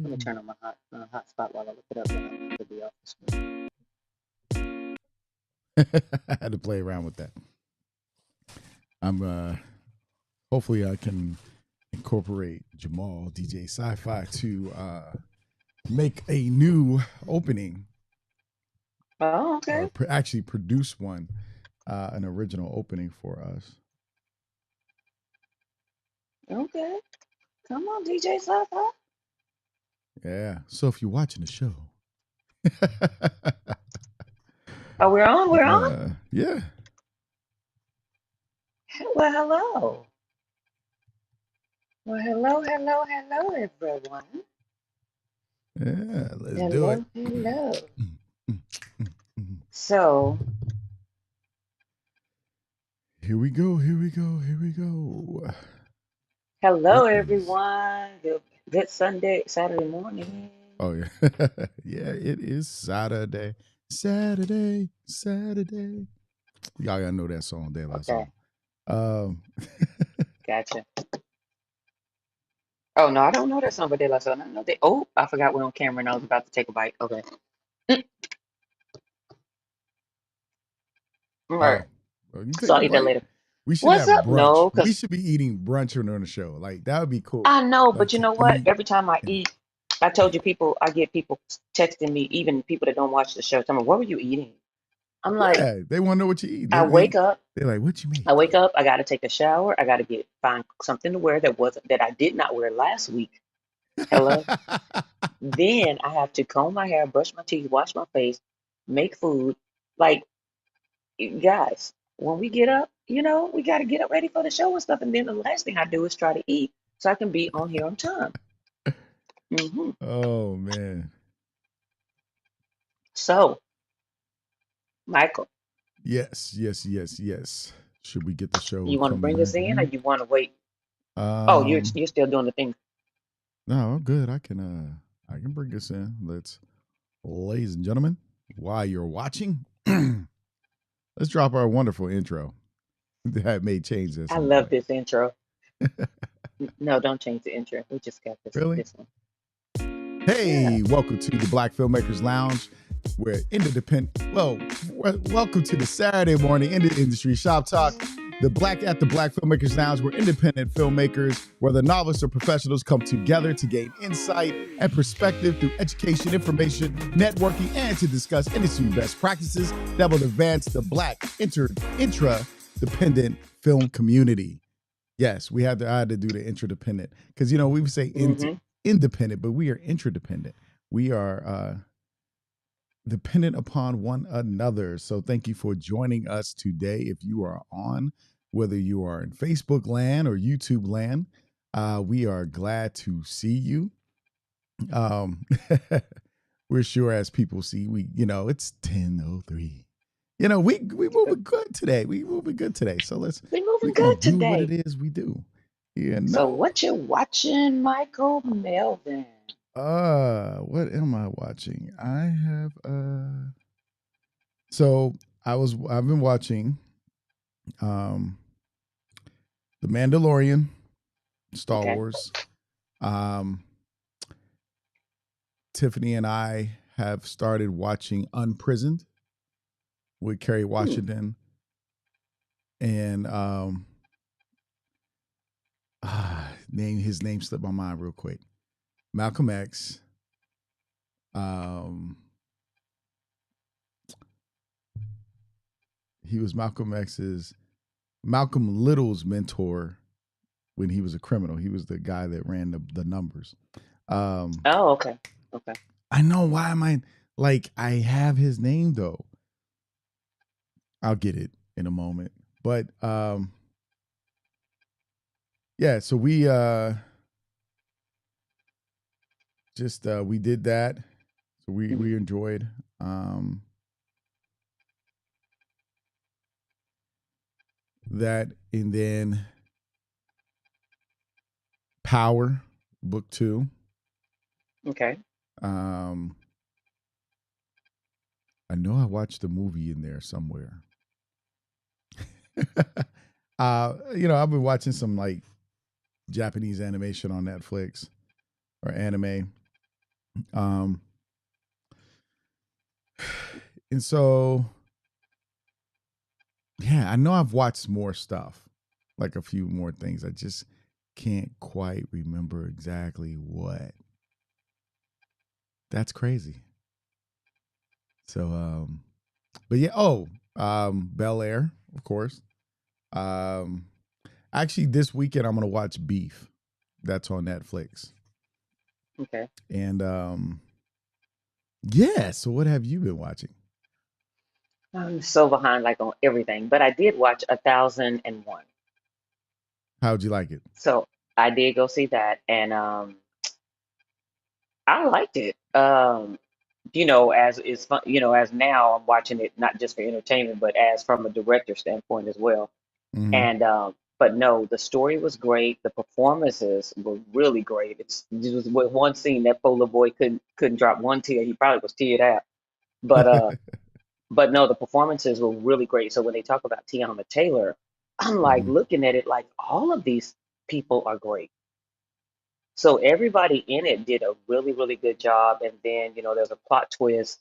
Let me Hey. turn on my hotspot while I look it up. Then I'm going to be off the screen. I had to play around with that. I'm hopefully I can incorporate Jamal DJ Sci-Fi to make a new opening Oh, or okay. actually produce one, an original opening for us. Okay. Come on, DJ Sci-Fi. Yeah. So if you're watching the show, Oh, we're on. We're on. yeah, Well, hello. Well, hello, everyone. yeah, let's do it. Hello, hello. Mm, mm, mm, mm. So, Here we go. Here we go. Here we go. hello, It is. everyone. Good Saturday morning. Oh yeah, yeah. It is Saturday. Saturday. Saturday. Y'all gotta know that song, De La Okay, Soul. Um, gotcha. Oh no, I don't know that song, but they like so. I know they. Oh, I forgot we're on camera and I was about to take a bite. Okay. All right. oh, well, you So take I'll a eat that bite. later. We should What's have up? brunch. No, We because should be eating brunch on the show. Like that would be cool. I know, Like but you to know what? eat. Every time I And, eat, I told you people, I get people texting me, even people that don't watch the show, tell me, what were you eating? I'm like, yeah, they want to know what you eat. I wake up, They're like, what you I make? wake up, I got to take a shower, I got to find something to wear that I did not wear last week. Hello. Then I have to comb my hair, brush my teeth, wash my face, make food. Like, guys, when we get up, we got to get up ready for the show and stuff. And then the last thing I do is try to eat so I can be on here on time. Oh man. So, Michael, Yes, yes, yes, yes. Should we get the show you want to coming bring us in or in? you want to wait? Oh, you're Um, you're still doing the thing. no, I'm good. I can bring us in. Let's, ladies and gentlemen, while you're watching, let's drop our wonderful intro. That may change at I some love point. this intro. No, don't change the intro. We just got this Really? this one. Yeah. Hey, welcome to the Black Filmmakers Lounge. We're independent. Well, welcome to the Saturday morning in the industry shop talk. The Black Filmmakers Lounge, where independent filmmakers, whether novelists or professionals, come together to gain insight and perspective through education, information, networking, and to discuss industry best practices that will advance the Black intra-dependent film community. Yes, I had to do the interdependent because we would say Mm-hmm. independent, but we are interdependent. We are dependent upon one another. So thank you for joining us today. If you are on, whether you are in Facebook land or YouTube land, we are glad to see you. Um, we're sure as people see, it's 10:03. We moving good today. We moving good today. So We're we moving gonna good do what it today. is we do. So what you watching, Michael Melvin? What am I watching? I have so I've been watching um The Mandalorian, Star Okay. Wars. Um Tiffany and I have started watching Unprisoned with Kerry Hmm. Washington and his name slipped my mind real quick. Malcolm X. Um he was Malcolm Little's mentor when he was a criminal. He was the guy that ran the numbers. Um, Oh, okay. Okay. I know why am I like I have his name though. I'll get it in a moment. But yeah, so we just we did that. So Hmm. we enjoyed that, and then Power book 2. Okay. Um I know I watched the movie in there somewhere. I've been watching some like Japanese animation on Netflix or anime. Um, and so yeah, I know I've watched more stuff, like a few more things. I just can't quite remember exactly what. That's crazy. So, but yeah. Oh, Bel Air, of course. Um, actually, this weekend I'm gonna watch Beef. That's on Netflix. Okay. And yeah. So, what have you been watching? I'm so behind like on everything, but I did watch 1001. How'd you like it? So I did go see that, and I liked it. As is fun, as now I'm watching it not just for entertainment, but as from a director standpoint as well. Hmm. And but no, the story was great. The performances were really great. It was with one scene that poor little boy couldn't drop one tear. He probably was teared out. But but no, the performances were really great. So when they talk about Tiana Taylor, I'm like Hmm. looking at it like all of these people are great. So everybody in it did a really, really good job. And then, there's a plot twist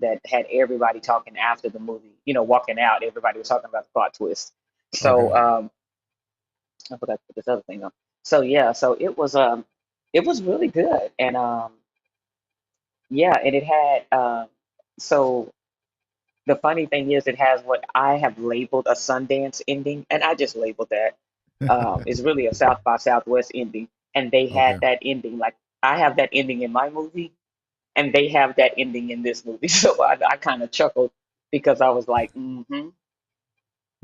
that had everybody talking after the movie, walking out, everybody was talking about the plot twist. Okay. So I forgot to put this other thing on. So yeah, so it was really good. And yeah, and it had so the funny thing is it has what I have labeled a Sundance ending, and I just labeled that. It's really a South by Southwest ending, and they had Okay. that ending. Like I have that ending in my movie, and they have that ending in this movie. So I kind of chuckled because I was like, they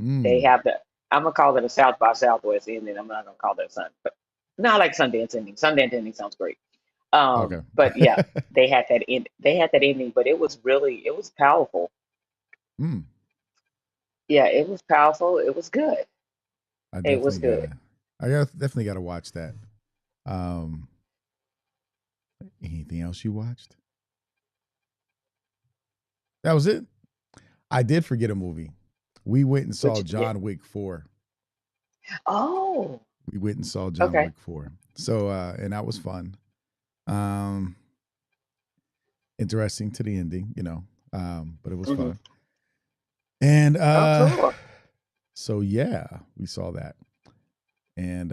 Mm. have that. I'm gonna call it a South by Southwest ending. I'm not gonna call that Sun, but not like Sundance ending. Sundance ending sounds great. Okay. But yeah, they had that end. They had that ending, but it was powerful. Mm. Yeah, it was powerful. It was good. I It was definitely good. gotta. Definitely gotta watch that. Um, anything else you watched? That was it. I did forget a movie. We went and Which saw yeah. John Wick 4. Oh, We went and saw John okay. Wick 4. So and that was fun. Um Interesting to the ending, but it was Hmm. fun. And Oh, cool. so yeah, we saw that. And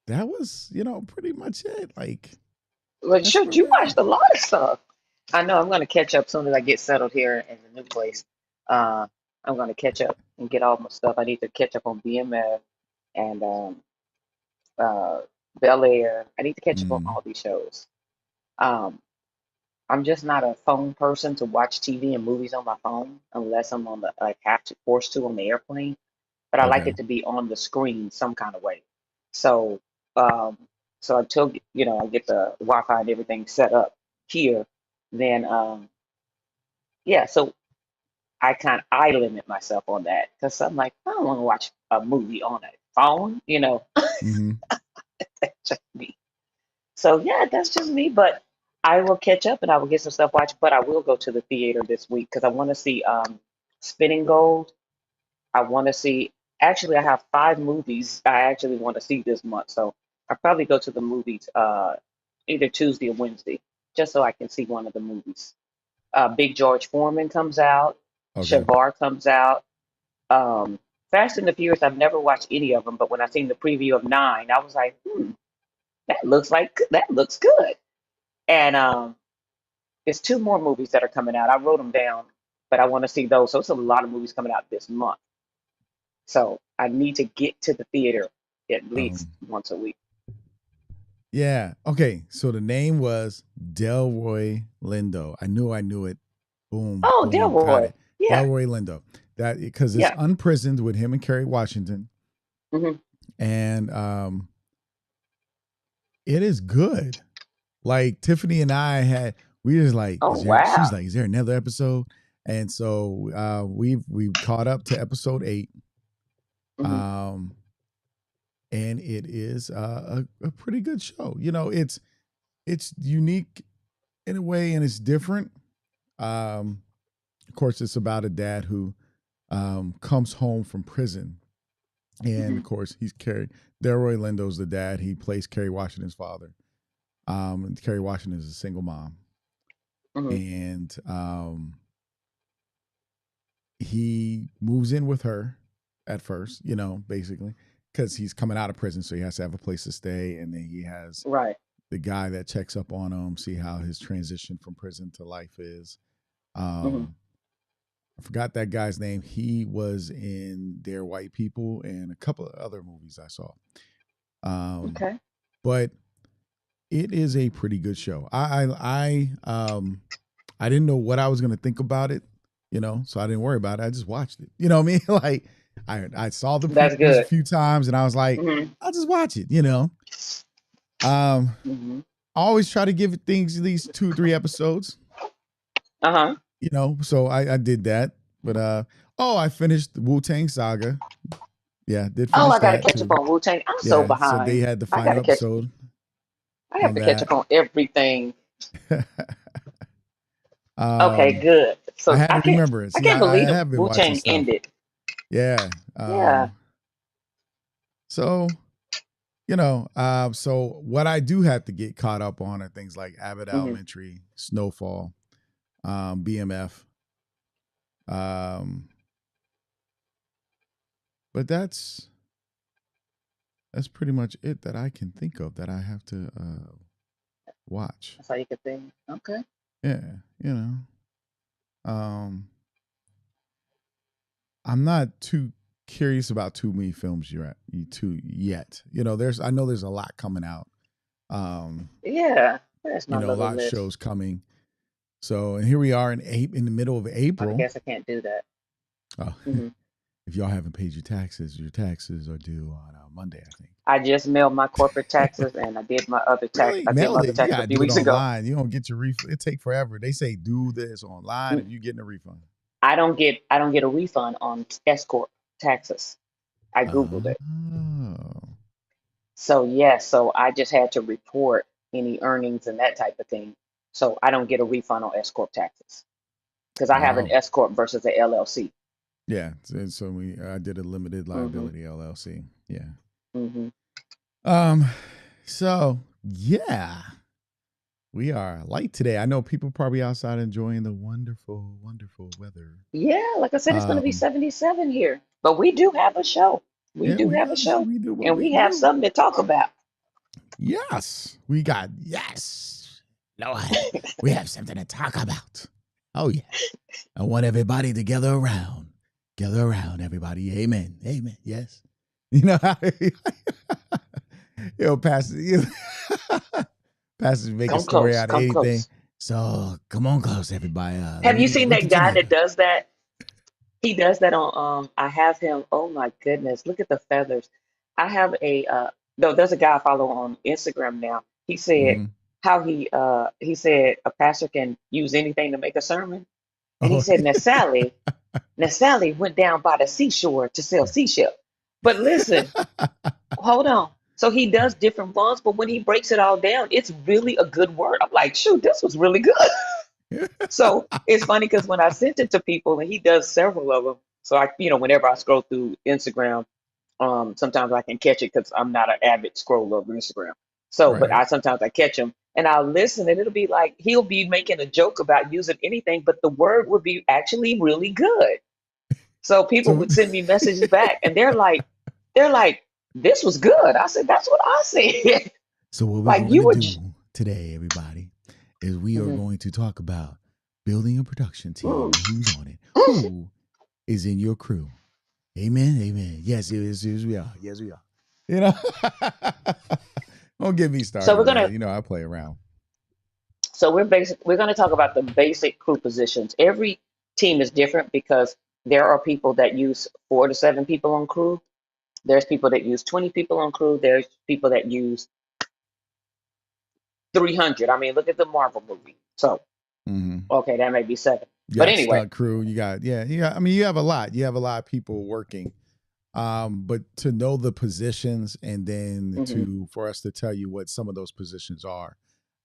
that was, pretty much it. Like Well, that's shoot, where you we're at. watched a lot of stuff. I know I'm gonna catch up soon as I get settled here in the new place. Uh, I'm gonna catch up and get all my stuff. I need to catch up on BMF and uh, Bel Air. I need to catch up on Mm, all these shows. Um, I'm just not a phone person to watch TV and movies on my phone unless I'm on the like have to forced to on the airplane. But I like okay. it to be on the screen some kind of way. So um, so until I get the Wi-Fi and everything set up here, then yeah. So I limit myself on that because I'm like I don't want to watch a movie on a phone. Hmm. That's just me. So yeah, that's just me. But I will catch up and I will get some stuff watched. But I will go to the theater this week because I want to see Spinning Gold. I want to see. Actually, I have 5 movies I actually want to see this month. So I probably go to the movies either Tuesday or Wednesday just so I can see one of the movies. Big George Foreman comes out. Okay. Shavar comes out. Um, Fast and the Furious. I've never watched any of them, but when I seen the preview of 9, I was like, that looks good. And there's 2 more movies that are coming out. I wrote them down, but I want to see those. So it's a lot of movies coming out this month. So I need to get to the theater at least Um once a week. yeah. Okay. So the name was Delroy Lindo. I knew it. Boom, Oh, boom, got Delroy. it. Yeah, Delroy Lindo. That because it's yeah. Unprisoned with him and Kerry Washington. Hmm. And it is good. Like Tiffany and I had, we was like, Oh, is there? She's wow. like, is there another episode? And so we've caught up to episode 8, Hmm. um, and it is a pretty good show. It's unique in a way, and it's different. Of course, it's about a dad who comes home from prison, And Hmm. of course, he's Kerry. Delroy Lindo's the dad. He plays Kerry Washington's father. And Kerry Washington is a single mom, Hmm. and he moves in with her at first, basically, because he's coming out of prison, so he has to have a place to stay, and then he has Right. the guy that checks up on him, see how his transition from prison to life is. Hmm. Um, I forgot that guy's name. He was in Dare White People and a couple of other movies I saw. Okay. But it is a pretty good show. I didn't know what I was gonna think about it, so I didn't worry about it. I just watched it. You know what I mean? Like I saw the That's previews a good. few times and I was like, Hmm. I'll just watch it. Um, Hmm. I always try to give things at least 2 or 3 episodes, Uh-huh. so I did that. But I finished the Wu-Tang Saga. Yeah, did Oh, finish I gotta that catch up too. on Wu-Tang. I'm so Yeah, so they behind. had the I final gotta catch. episode I have on to catch that. up on everything. Okay, um, good. I So had to remember it. I See, can't I believe the have been watching Wu-Tang stuff. ended. Yeah. Yeah. So so what I do have to get caught up on are things like Abbott Hmm. Elementary, Snowfall, BMF. Um, but that's pretty much it that I can think of that I have to watch. That's how you could think. Okay. Yeah, you know. Um, I'm not too curious about too many films yet. I know there's a lot coming out. Um, Yeah. That's my a little lot of list. shows coming. So, and here we are in the middle of I April. guess I can't do that. Oh, Hmm. if y'all haven't paid your taxes are due on Monday, I think. I just mailed my corporate taxes and I did my other tax. Really? I did my Mailed other it. You taxes a gotta few do it weeks ago. online. You don't get your refund. It take forever. They say do this online Mm, if you getting a refund. I don't get a refund on S corp taxes. I googled it. Oh. So yes, so I just had to report any earnings and that type of thing. So I don't get a refund on S corp taxes because I have an Oh. S corp versus a LLC. Yeah. So I did a limited Hmm. liability LLC. Yeah. Hmm. Um so yeah. We are light today. I know people probably outside enjoying the wonderful, wonderful weather. Yeah, like I said, it's going to be Um 77 here, but we do have a show. We yeah, do have a show, we do what and we we have do. something to talk about. Yes, we got yes, Lord, we have something to talk about. Oh yeah, I want everybody to gather around, everybody. Amen, amen. Yes, you know how Pastor, Pastor make a Come story close, out of come anything. close. So come on, close, everybody. Have you seen Look that at your guy that neighbor. does that? He does that on I have him. Oh my goodness, look at the feathers. I have a no, there's a guy I follow on Instagram now. He said Mm-hmm. how he said a pastor can use anything to make a sermon. And he Oh, said Now Sally went down by the seashore to sell seashell. But listen, hold on. So he does different ones, but when he breaks it all down, it's really a good word. I'm like, shoot, this was really good. So it's funny because when I sent it to people, and he does several of them. So whenever I scroll through Instagram, sometimes I can catch it because I'm not an avid scroller of Instagram. So, but right. I sometimes I catch him and I'll listen, and it'll be like he'll be making a joke about using anything, but the word would be actually really good. So people So, would send me messages back, and they're like, this was good. I said, that's what I said. so what we're Like going you to were. do today, everybody, is we are Mhm. going to talk about building a production team Mm. and who's on it. Who is in your crew? Amen. Amen. Yes, we are. Yes, we are. You know, don't get me So we're started, man. gonna I play around. So we're going to talk about the basic crew positions. Every team is different because there are people that use 4 to 7 people on crew. There's people that use 20 people on crew. There's people that use 300. I mean, look at the Marvel movie. So, Mm-hmm. okay, that may be seven. You But got anyway, stunt crew. You got yeah. I mean, you have a lot. You have a lot of people working. But to know the positions and then hmm, for us to tell you what some of those positions are.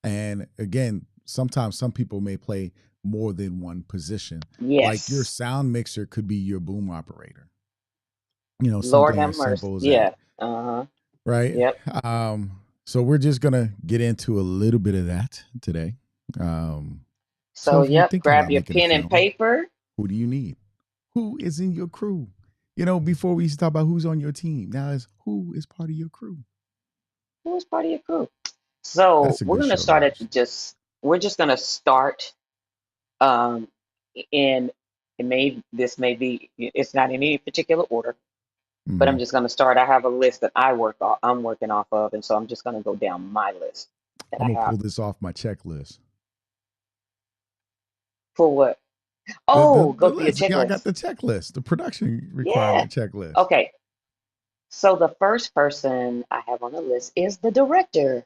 And again, sometimes some people may play more than one position. Like your yes. sound mixer could be your boom operator. Lord something have as mercy. simple as that, Yeah. Uh-huh. right? Yep. So we're just gonna get into a little bit of that today. Um, so So, if you're yep, thinking grab about your making a pen and film, paper. who do you need? Who is in your crew? Before we used to talk about who's on your team, now it's who is part of your crew. Who was part of your crew? So That's a good show to start at host. we're just gonna start um in this may be, it's not in any particular order, but I'm Hmm. just gonna start. I have a list that I'm working off of, and so I'm just gonna go down my list that I'm I gonna have. pull this off my checklist. For what? The the Oh, the go through your list. Yeah, I got checklist. the checklist, the production Yeah. requirement checklist. Okay. So the first person I have on the list is the director.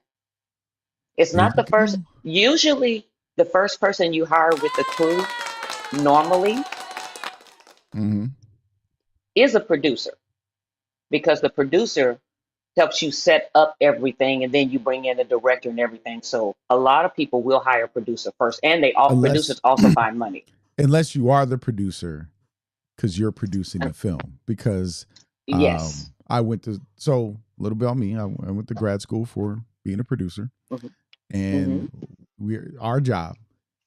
It's There not you the first. go. Usually, the first person you hire with the crew normally Hmm. is a producer, because the producer helps you set up everything, and then you bring in the director and everything. So a lot of people will hire a producer first, and they all Unless producers also find money. unless you are the producer because you're producing the film. Because Yes. I went to so a little bit on me. I went to grad school for being a producer, Hmm. Hmm. and our job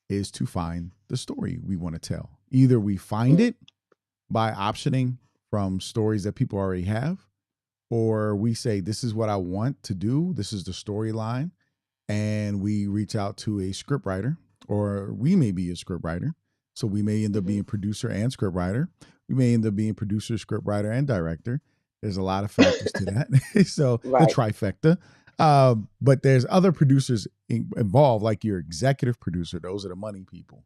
is to find the story we want to tell. Either we find it by optioning from stories that people already have, or we say this is what I want to do. This is the storyline, and we reach out to a script writer, or we may be a script writer. So we may end up Hmm. being producer and script writer. We may end up being producer, script writer, and director. There's a lot of factors to that. So the Right. trifecta. But there's other producers involved, like your executive producer. Those are the money people.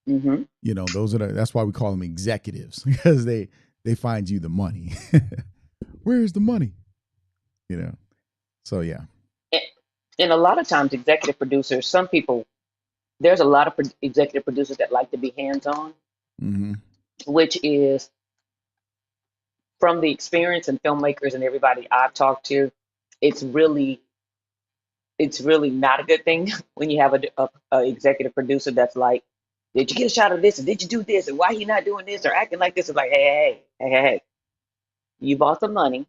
Hmm. Those are that's why we call them executives because they find you the money. Where's the money? You know. So yeah. And a lot of times, executive producers, some people, there's a lot of executive producers that like to be hands on, Mm-hmm. which is, from the experience and filmmakers and everybody I've talked to, it's really it's really not a good thing when you have a executive producer that's like, did you get a shot of this? And did you do this? And why are you not doing this or acting like this? It's like, hey, you bought the money.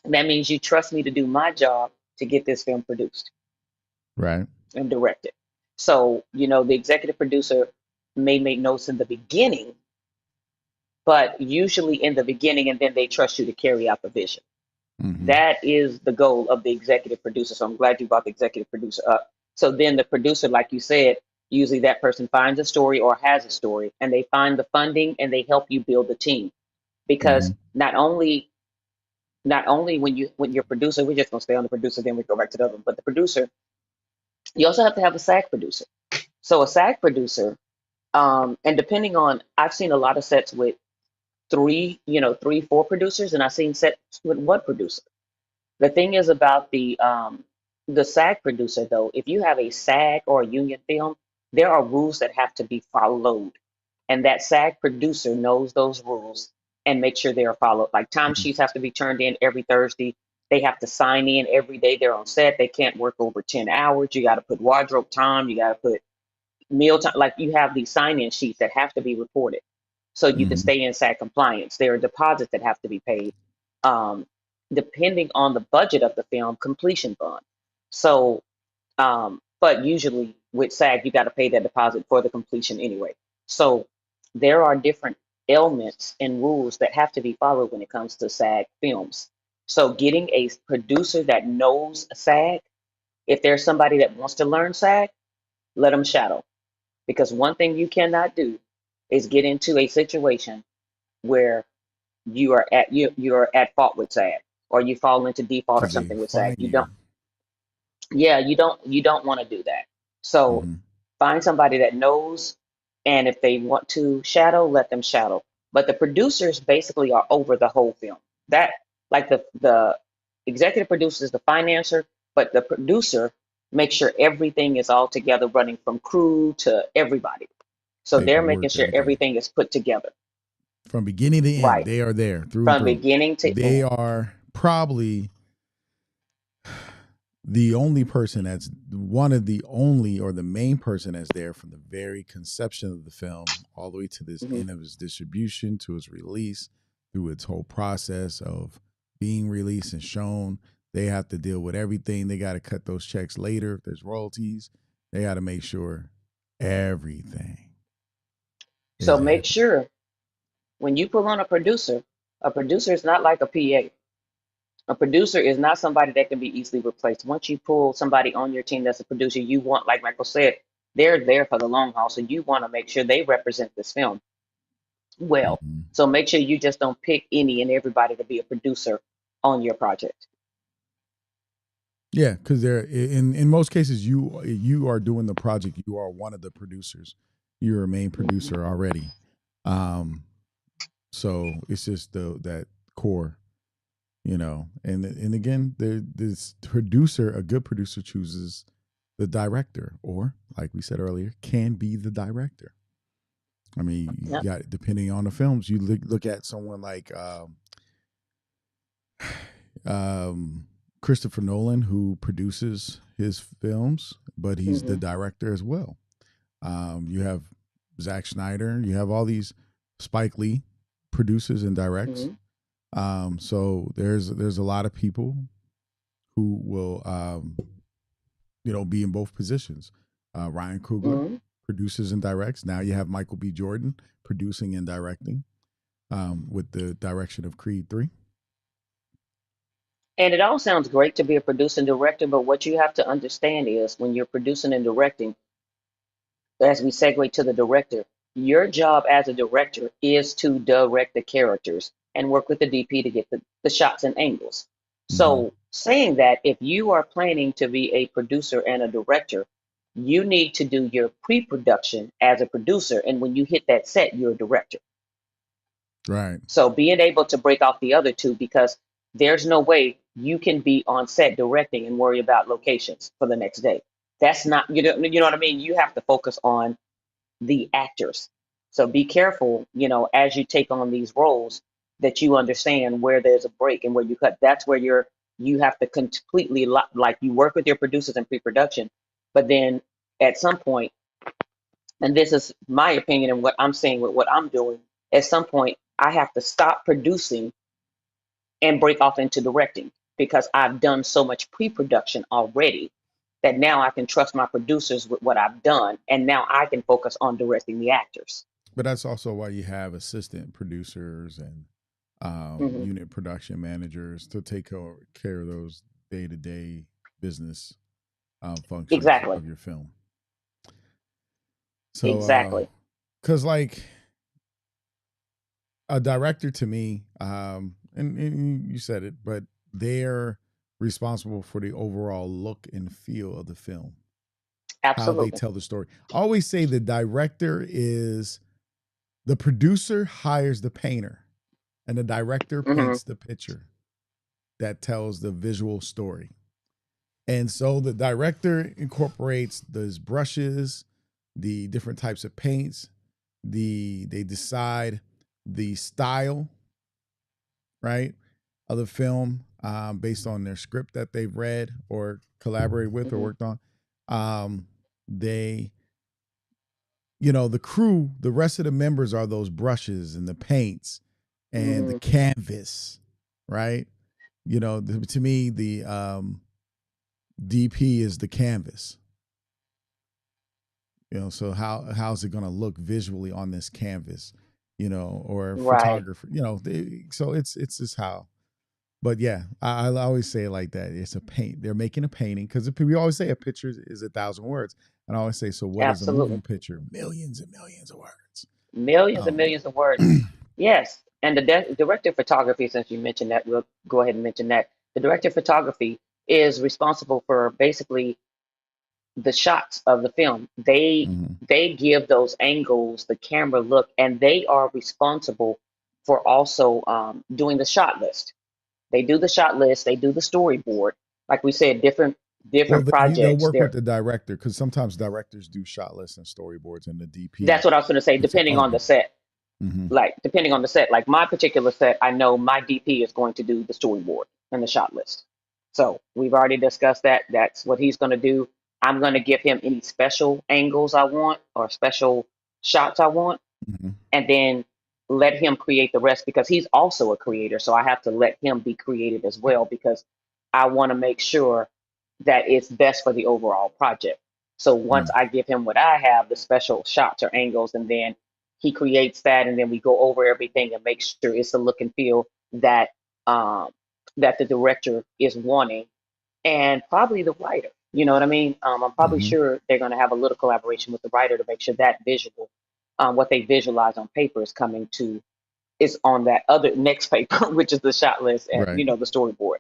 That means you trust me to do my job to get this film produced Right. and directed. So, the executive producer may make notes in the beginning, but usually in the beginning, and then they trust you to carry out the vision. Mm-hmm. That is the goal of the executive producer. So I'm glad you brought the executive producer up. So then the producer, like you said, usually that person finds a story or has a story, and they find the funding and they help you build the team. Mm-hmm. Because not only when you're producer, we're just gonna stay on the producer, then we go back to the other one. But the producer, you also have to have a SAG producer. So a SAG producer, and depending on, I've seen a lot of sets with three, 4 producers, and I've seen sets with one producer. The thing is about the SAG producer, though, if you have a SAG or a union film, there are rules that have to be followed, and that SAG producer knows those rules and makes sure they are followed. Like, timesheets have to be turned in every Thursday. They have to sign in every day they're on set. They can't work over 10 hours. You got to put wardrobe time. You got to put meal time. Like, you have these sign-in sheets that have to be reported so you can Mm-hmm. stay in SAG compliance. There are deposits that have to be paid. Um, Depending on the budget of the film, completion bond. So, but usually with SAG, you got to pay that deposit for the completion anyway. So there are different elements and rules that have to be followed when it comes to SAG films. So getting a producer that knows SAG, if there's somebody that wants to learn SAG, let them shadow. Because one thing you cannot do is get into a situation where you're at fault with SAG, or you fall into default or Because they something with SAG. find you. You don't want to do that. So Mm-hmm. find somebody that knows, and if they want to shadow, let them shadow. But the producers basically are over the whole film. That, like, the executive producer is the financer, but the producer makes sure everything is all together, running from crew to everybody. So they're making Paperwork, sure everything. everything is put together, From beginning to end, right, they are there through and from through. beginning to They end. are probably the only person that's one of the only or the main person that's there from the very conception of the film all the way to this Hmm. end of its distribution to its release. through its whole process of being released and shown. They have to deal with everything. They got to cut those checks later if there's royalties. They got to make sure everything So is make happening. sure when you pull on a producer is not like a PA. A producer is not somebody that can be easily replaced. Once you pull somebody on your team that's a producer, you want, like Michael said, they're there for the long haul. So you want to make sure they represent this film well. Mhm. So make sure you just don't pick any and everybody to be a producer on your project. Yeah, because they're in most cases you are doing the project. You are one of the producers. You're a main Mhm. producer already. Um, so it's just that core, and again, this producer, a good producer chooses the director, or like we said earlier, can be the director. I mean, you Yep. got depending on the films, you look at someone like um, Christopher Nolan, who produces his films, but he's the Hmm. director as well. You have Zack Snyder, you have all these Spike Lee produces and directs. Hmm. So there's a lot of people who will be in both positions. Ryan Coogler Hmm. produces and directs. Now you have Michael B. Jordan producing and directing with the direction of Creed 3. And it all sounds great to be a producer and director, but what you have to understand is when you're producing and directing, as we segue to the director, your job as a director is to direct the characters and work with the DP to get the shots and angles. Mm-hmm. So, saying that, if you are planning to be a producer and a director, you need to do your pre production as a producer. And when you hit that set, you're a director. Right. So, being able to break off the other two, because there's no way you can be on set directing and worry about locations for the next day. That's not, you know what I mean? You have to focus on the actors. So be careful, as you take on these roles, that you understand where there's a break and where you cut. That's where you have to completely like you work with your producers in pre-production, but then at some point, and this is my opinion and what I'm saying with what I'm doing, at some point I have to stop producing and break off into directing because I've done so much pre-production already that now I can trust my producers with what I've done, and now I can focus on directing the actors. But that's also why you have assistant producers and Hmm. unit production managers to take care of those day to day business functions Exactly. of your film. So, Exactly. because like a director to me, and you said it, but they're responsible for the overall look and feel of the film, how they Absolutely. tell the story. I always say the director is the producer hires the painter, and the director Hmm. paints the picture that tells the visual story. And so the director incorporates those brushes, the different types of paints, they decide the style, right, of the film based on their script that they've read or collaborated with or Hmm. worked on. They, the crew, the rest of the members are those brushes and the paints and the Hmm. canvas, right? To me, the DP is the canvas. So how's it going to look visually on this canvas? Or Right. photographer. So it's just how. But yeah, I always say it like that. It's a paint. They're making a painting because we always say a picture is 1,000 words, and I always say, so what is a Absolutely. moving picture? Millions and millions of words. Millions and Um, millions of words. Yes. And the director of photography, since you mentioned that, we'll go ahead and mention that. The director of photography is responsible for basically the shots of the film. mhm. They give those angles, the camera look, and they are responsible for also doing the shot list. They do the shot list. They do the storyboard. Like we said, Well, different they'll projects. work with There. the director because sometimes directors do shot lists and storyboards, and the That's DP. what I was going to say. It's Depending on okay. the set, Mm-hmm. like depending on the set, like my particular set, I know my DP is going to do the storyboard and the shot list. So we've already discussed that. That's what he's going to do. I'm going to give him any special angles I want or special shots I want. Mm-hmm. And then let him create the rest because he's also a creator. So I have to let him be creative as well because I want to make sure that it's best for the overall project. So once Mm. I give him what I have, the special shots or angles, and then he creates that, and then we go over everything and make sure it's the look and feel that um, that the director is wanting, and probably the writer. You know what I mean? I'm probably Hmm. sure they're going to have a little collaboration with the writer to make sure that visual, what they visualize on paper, is coming to is on that other next paper, which is the shot list and Right. the storyboard.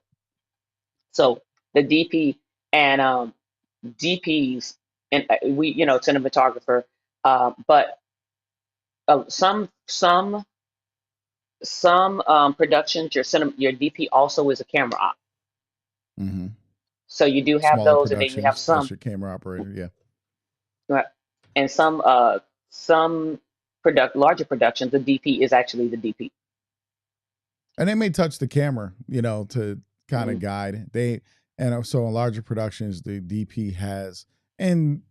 So the DP and DPs and we cinematographer, but some productions your DP also is a camera op. Hmm. So you do have Smaller those, and then you have productions, that's some your camera operator. Yeah. right, and some larger productions. The DP is actually the DP. And they may touch the camera, to kind of Hmm. guide. And so in larger productions, the DP has, and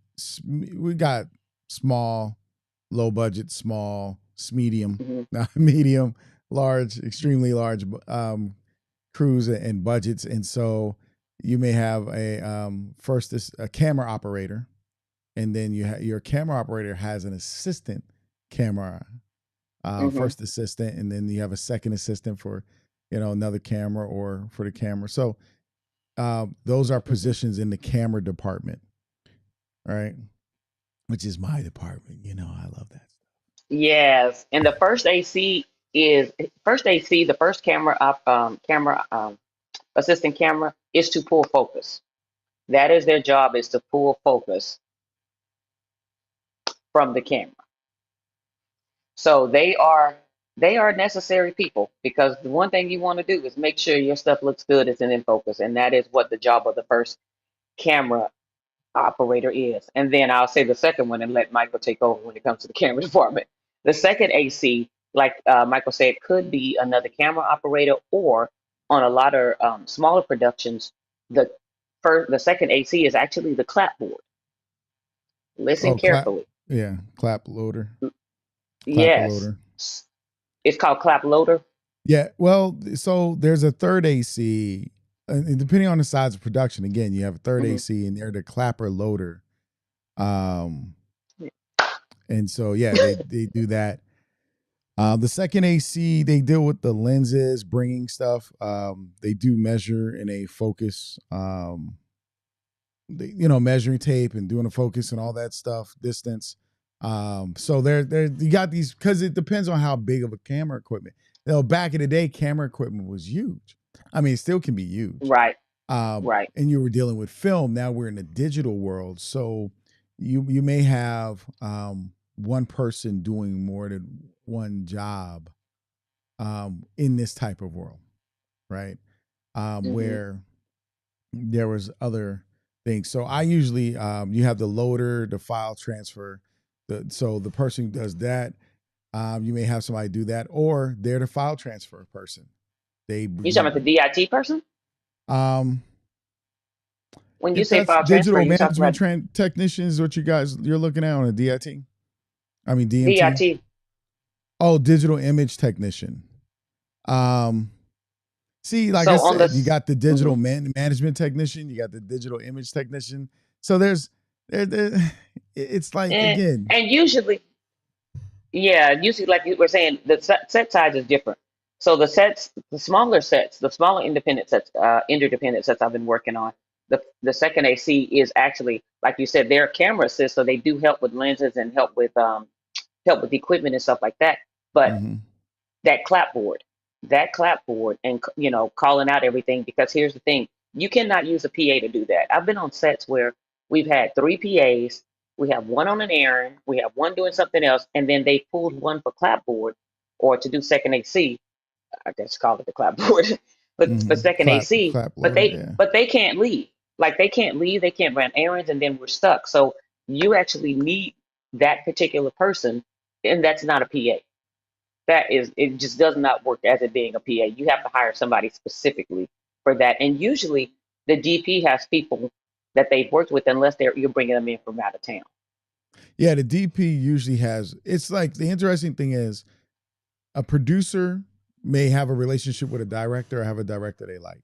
we got small, low budget, small, medium, Hmm. medium, large, extremely large crews and budgets. And so you may have first a camera operator, and then your camera operator has an assistant camera, Hmm. first assistant, and then you have a second assistant for another camera or for the camera. So those are Hmm. positions in the camera department, right? Which is my department. I love that. Yes, and the first AC. The first camera assistant camera is to pull focus. That is their job, is to pull focus from the camera. So they are necessary people because the one thing you want to do is make sure your stuff looks good, it's in focus, and that is what the job of the first camera operator is. And then I'll say the second one and let Michael take over when it comes to the camera department. The second AC, like Michael said, could be another camera operator, or on a lot of smaller productions, the the second AC is actually the clapboard. Listen Oh, clap. carefully. Yeah, clap loader, clapper Yes, loader. it's called clap loader. Yeah, well, so there's a third AC, and depending on the size of production. Again, you have a third Hmm. AC, and they're the clapper loader. Um, and so yeah, they do that. The second AC, they deal with the lenses, bringing stuff. They do measure in a focus, measuring tape and doing a focus and all that stuff, distance. So there, you got these because it depends on how big of a camera equipment. Back in the day, camera equipment was huge. I mean, it still can be huge. Right, right. And you were dealing with film. Now we're in a digital world, so you may have one person doing more than one job in this type of world, right? Hmm. Where there was other things. So I usually you have the loader, the file transfer. So the person who does that, you may have somebody do that, or they're the file transfer person. They You talking about the DIT person? um When you if say that's file transfer, digital you talk management about technicians, what you're looking at on a DIT. I mean DMT. DIT. Oh, digital image technician. Um, See, like I So on said, you this, got the hmm digital management technician, you got the digital image technician. So there it's like and, again, and usually, yeah, usually like you were saying, the set size is different. So the smaller interdependent sets I've been working on, the second AC is actually, like you said, they're camera assists, so they do help with lenses and help with equipment and stuff like that. But mhm. that clapboard, and calling out everything, because here's the thing, you cannot use a PA to do that. I've been on sets where we've had three PAs, we have one on an errand, we have one doing something else, and then they pulled one for clapboard or to do second AC. I guess call it the clapboard, but for second AC, Clap but loader, they yeah. but they can't leave. Like they can't leave, they can't run errands, and then we're stuck. So you actually need that particular person, and that's not a PA. It just does not work as it being a PA. You have to hire somebody specifically for that. And usually the DP has people that they've worked with, unless you're bringing them in from out of town. Yeah, the DP usually has. It's like the interesting thing is A producer may have a relationship with a director or have a director they like.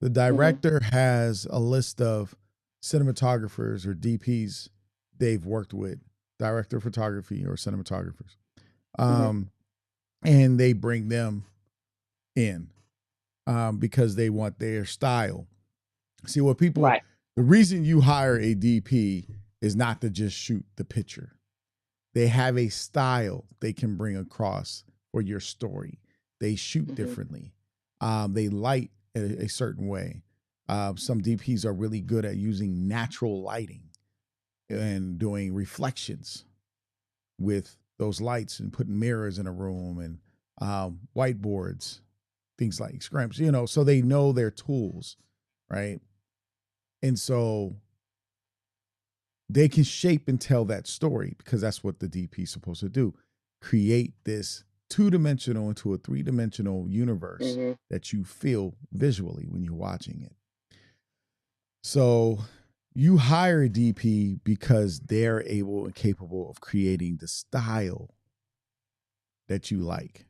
The Mhm. director has a list of cinematographers or DPs they've worked with, director of photography or cinematographers. Mhm. Um, and they bring them in because they want their style. See, what people, Right. the reason you hire a DP is not to just shoot the picture. They have a style they can bring across for your story. They shoot Mhm. differently. They light a certain way. Some DPs are really good at using natural lighting and doing reflections with those lights and putting mirrors in a room and whiteboards, things like scrimps, so they know their tools, right? And so they can shape and tell that story because that's what the DP is supposed to do. Create this two-dimensional into a three-dimensional universe Mhm. that you feel visually when you're watching it. So you hire a DP because they're able and capable of creating the style that you like.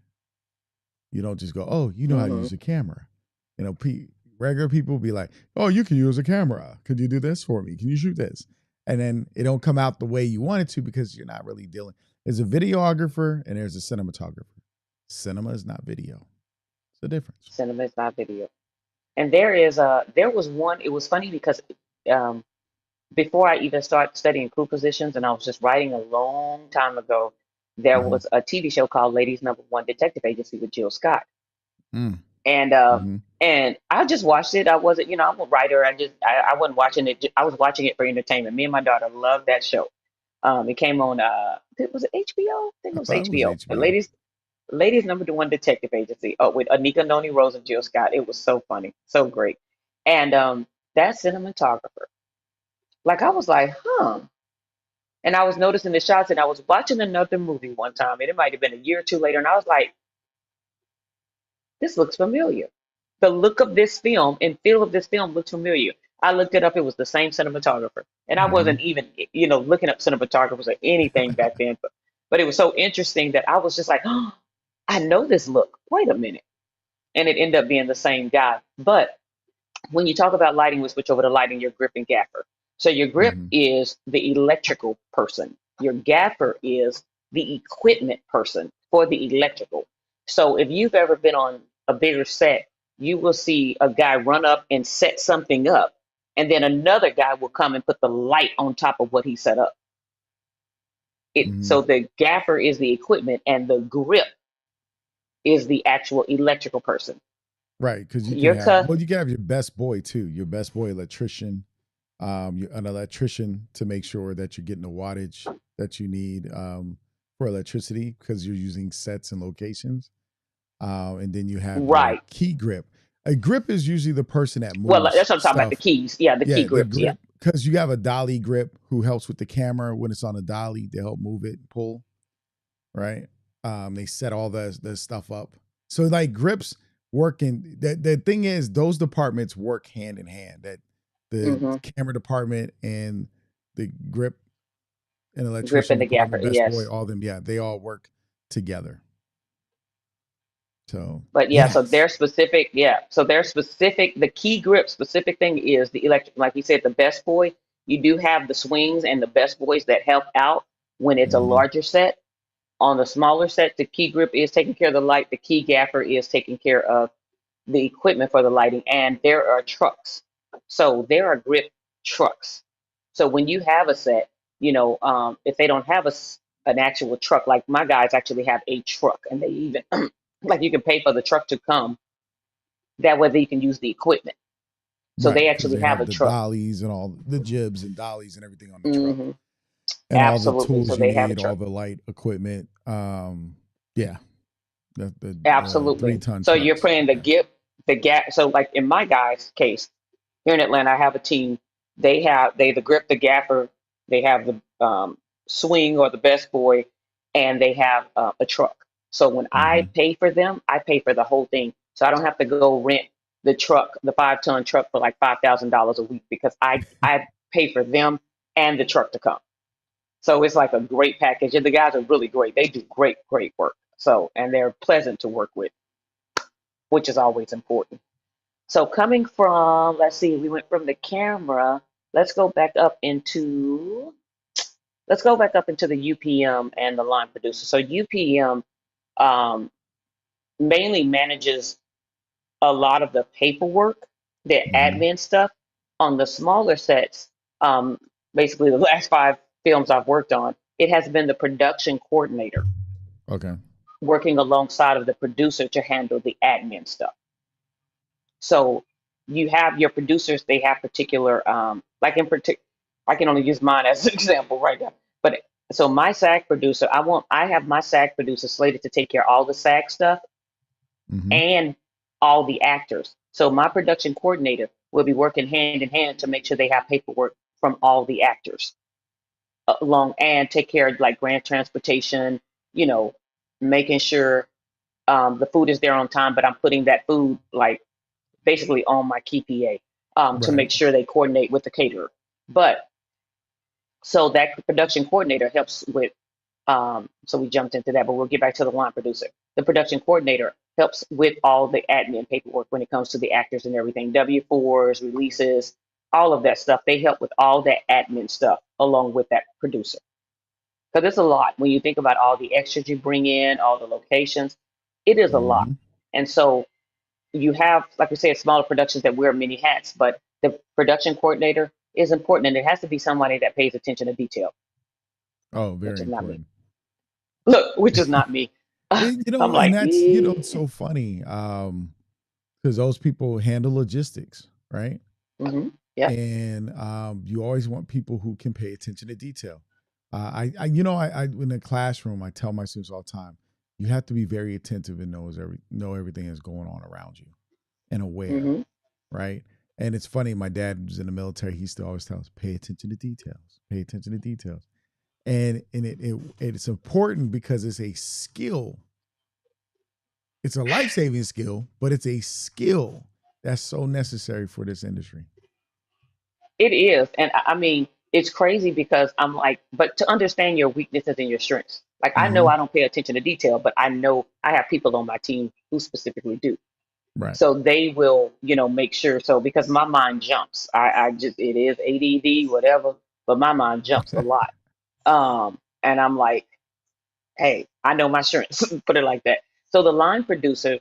You don't just go, oh, you know how to Mhm. use a camera. You know, regular people be like, oh, you can use a camera. Could you do this for me? Can you shoot this? And then it don't come out the way you want it to because you're not really dealing. There's a videographer and there's a cinematographer. Cinema is not video. It's the difference. Cinema is not video. And there was one. It was funny because um, before I even started studying crew positions, and I was just writing a long time ago, there Mm-hmm. was a TV show called Ladies Number One Detective Agency with Jill Scott, Mm. and Mm-hmm. I just watched it. I wasn't, I'm a writer. I wasn't watching it. I was watching it for entertainment. Me and my daughter loved that show. It came on. Was it HBO? I think I it was thought it was HBO. HBO. Ladies Number One Detective Agency. Oh, with Anika Noni Rose and Jill Scott. It was so funny, so great, and that cinematographer. Like I was like, huh. And I was noticing the shots, and I was watching another movie one time, and it might have been a year or two later, and I was like, this looks familiar. The look of this film and feel of this film looks familiar. I looked it up, it was the same cinematographer. And I Mm-hmm. wasn't even, looking up cinematographers or anything back then, but it was so interesting that I was just like, oh, I know this look. Wait a minute. And it ended up being the same guy. But when you talk about lighting, we switch over to lighting, your grip and gaffer. So your grip Mm-hmm. is the electrical person. Your gaffer is the equipment person for the electrical. So if you've ever been on a bigger set, you will see a guy run up and set something up, and then another guy will come and put the light on top of what he set up. Mm-hmm. So the gaffer is the equipment, and the grip is the actual electrical person. Right, because you can Your have, cuss, well, you can have your best boy too, your best boy electrician, an electrician to make sure that you're getting the wattage that you need for electricity because you're using sets and locations. And then you have your right? key grip. A grip is usually the person that Well, moves that's what I'm talking about. The stuff. keys, yeah, the key Yeah, the grips, yeah. grip, because you have a dolly grip who helps with the camera when it's on a dolly to help move it, pull, right? They set all the stuff up. So like grips working. The thing is, those departments work hand in hand. That the Hmm. camera department and the grip and Grip electrician and the gaffer, department, best boy, yes. all of them, yeah, they all work together. So But yeah, so yes. their specific, yeah, so their specific, the key grip specific thing is the electric. Like you said, the best boy, you do have the swings and the best boys that help out when it's a Mm-hmm. larger set. On the smaller set, the key grip is taking care of the light. The key gaffer is taking care of the equipment for the lighting. And there are trucks. So there are grip trucks. So when you have a set, if they don't have an actual truck, like my guys actually have a truck, and they even like you can pay for the truck to come. That way they can use the equipment. So Right, they because actually they have have a the truck. dollies and all the jibs and dollies and everything on the truck, Hmm. and all the Absolutely. So tools you they have a need, all truck. the light equipment. Yeah, the three Absolutely. ton So you're trucks. playing Yeah. the gap. So like in my guy's case, here in Atlanta, I have a team. They the grip, the gaffer, they have the swing or the best boy, and they have a truck. So when Mm-hmm. I pay for them, I pay for the whole thing. So I don't have to go rent the truck, the 5-ton truck for like $5,000 a week because I pay for them and the truck to come. So it's like a great package, and the guys are really great. They do great work. So, and they're pleasant to work with, which is always important. So coming from, let's see, we went from the camera. Let's go back up into let's go back up into the UPM and the line producer. So UPM um, mainly manages a lot of the paperwork, the Hmm. admin stuff. On the smaller sets, um, basically the last five films I've worked on, it has been the production coordinator Okay. working alongside of the producer to handle the admin stuff. So you have your producers, they have particular, like in particular, I can only use mine as an example right now. But so my SAG producer, I have my SAG producer slated to take care of all the SAG stuff Hmm. and all the actors. So my production coordinator will be working hand in hand to make sure they have paperwork from all the actors along and take care of like grant transportation, you know, making sure the food is there on time, but I'm putting that food like basically on my KPA to Right. make sure they coordinate with the caterer. But so that production coordinator helps with, so we jumped into that, but we'll get back to the line producer. The production coordinator helps with all the admin paperwork when it comes to the actors and everything, W-4s, releases, all of that stuff. They help with all that admin stuff along with that producer. Because it's a lot when you think about all the extras you bring in, all the locations. It is a lot. Hmm. And so you have, like we said, smaller productions that wear many hats, but the production coordinator is important, and it has to be somebody that pays attention to detail, Oh, which very is not me. important. Look, which is not me. You I'm know, and like, that's, you know, it's so funny. Because those people handle logistics, right? mm-hmm, yep, And you always want people who can pay attention to detail. You know, I in the classroom, I tell my students all the time, you have to be very attentive and know everything that's going on around you and aware, mm-hmm, right? And it's funny, my dad was in the military. He used to always tell us, pay attention to details, pay attention to details. And it's important because it's a skill. It's a life-saving skill, but it's a skill that's so necessary for this industry. it is, and I mean, it's crazy because I'm like, but to understand your weaknesses and your strengths, like I know Hmm. I don't pay attention to detail, but I know I have people on my team who specifically do. Right. So they will, make sure. So because my mind jumps, I just it is ADD, whatever, but my mind jumps a lot. And I'm like, hey, I know my strengths, put it like that. So the line producer,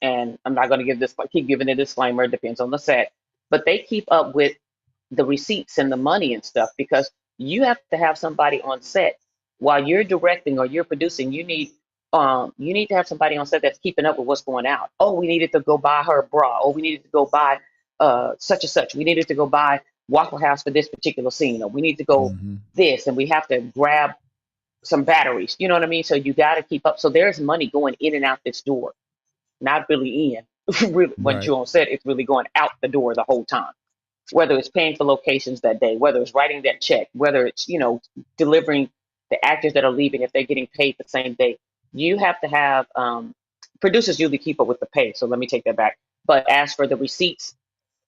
and I'm not going to keep giving a disclaimer. It depends on the set, but they keep up with the receipts and the money and stuff because you have to have somebody on set while you're directing or you're producing. You need to have somebody on set that's keeping up with what's going out. Oh, we needed to go buy her a bra. Oh, we needed to go buy such and such. We needed to go buy Waffle House for this particular scene. Or we need to go Hmm. this, and we have to grab some batteries. You know what I mean? So you got to keep up. So there's money going in and out this door, not really in. Really, once Right. you're on set, it's really going out the door the whole time, whether it's paying for locations that day, whether it's writing that check, whether it's, delivering the actors that are leaving if they're getting paid the same day. You have to have producers usually keep up with the pay. So let me take that back. But as for the receipts,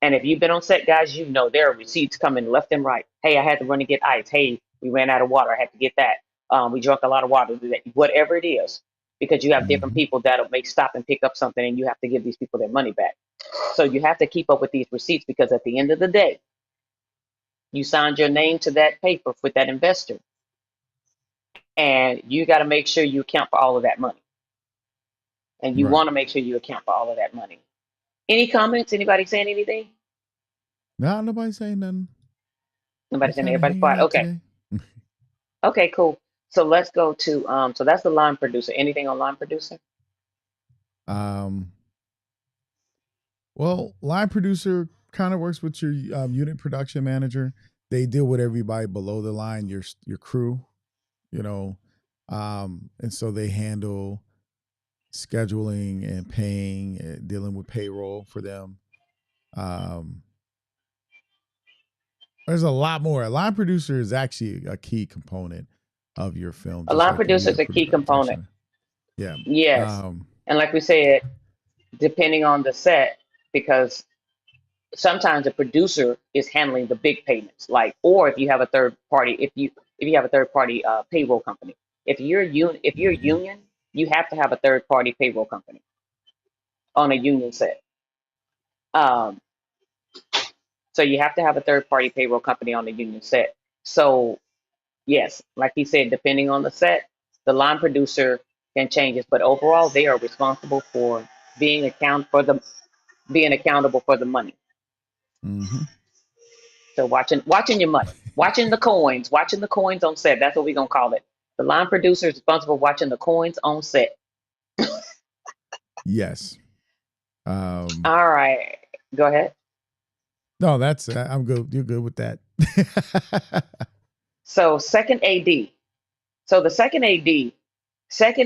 and if you've been on set, guys, there are receipts coming left and right. Hey, I had to run and get ice. Hey, we ran out of water. I had to get that. We drank a lot of water. Whatever it is, because you have different Hmm. people that'll make stop and pick up something, and you have to give these people their money back. So you have to keep up with these receipts because at the end of the day, you signed your name to that paper with that investor, and you got to make sure you account for all of that money. And you Right. want to make sure you account for all of that money. Any comments? Anybody saying anything? Nah, nobody saying nothing. Nobody We saying kind of everybody's hanging quiet. out Okay. today. Okay, cool. So let's go to so that's the line producer. Anything on line producer? um, well, line producer kind of works with your unit production manager. They deal with everybody below the line, your crew, you know, and so they handle scheduling and paying, dealing with payroll for them. Um, there's a lot more. A line producer is actually a key component of your film, A just line like the producer is unit a key component. production. Yeah. Yes. Um, And like we said, depending on the set, because sometimes the producer is handling the big payments, like or if you have a third party, if you have a third party payroll company. If you're Mhm. union, you have to have a third party payroll company on a union set. Um, so you have to have a third party payroll company on the union set. So yes, like he said, depending on the set, the line producer can change it, but overall, they are responsible for being accountable for the money. Mhm. So watching your money, watching the coins on set. That's what we're gonna call it. The line producer is responsible for watching the coins on set. Yes. Um, All right, go ahead. no, that's I'm good. You're good with that. So second AD. So the second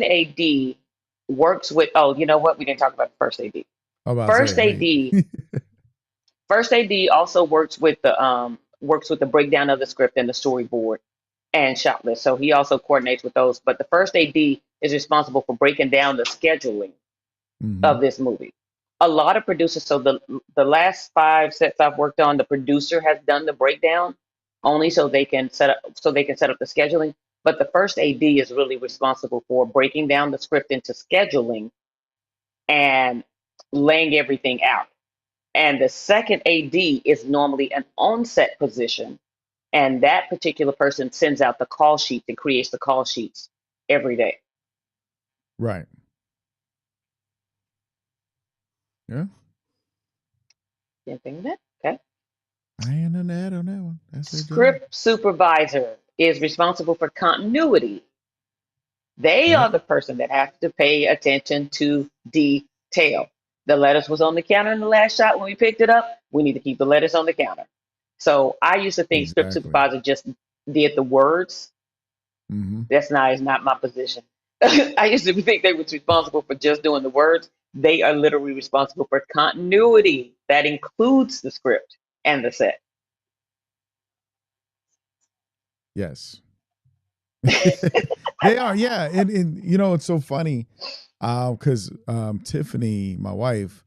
AD works with. Oh, you know what? We didn't talk about the first AD. I'm about to First say, wait. AD First AD also works with the breakdown of the script and the storyboard and shot list. So he also coordinates with those. But the first AD is responsible for breaking down the scheduling Hmm. of this movie. A lot of producers. So the last five sets I've worked on, the producer has done the breakdown only so they can set up the scheduling. But the first AD is really responsible for breaking down the script into scheduling and laying everything out. And the second AD is normally an on-set position, and that particular person sends out the call sheets and creates the call sheets every day. Right. Yeah. Didn't think of that. Okay. I ain't on that one. That's their job. Script supervisor is responsible for continuity. They are Yep. the person that has to pay attention to detail. The lettuce was on the counter in the last shot when we picked it up. We need to keep the lettuce on the counter. So I used to think script Exactly. supervisor just did the words. Hmm. Is not my position. I used to think they was responsible for just doing the words. They are literally responsible for continuity. That includes the script and the set. Yes. They are, yeah. And you know, it's so funny because Tiffany, my wife,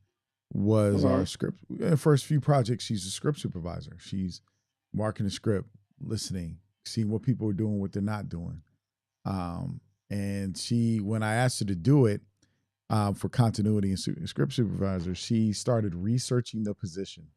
was Hmm. our script. First few projects, she's a script supervisor. She's marking the script, listening, seeing what people are doing, what they're not doing. And she, when I asked her to do it for continuity and script supervisor, she started researching the position.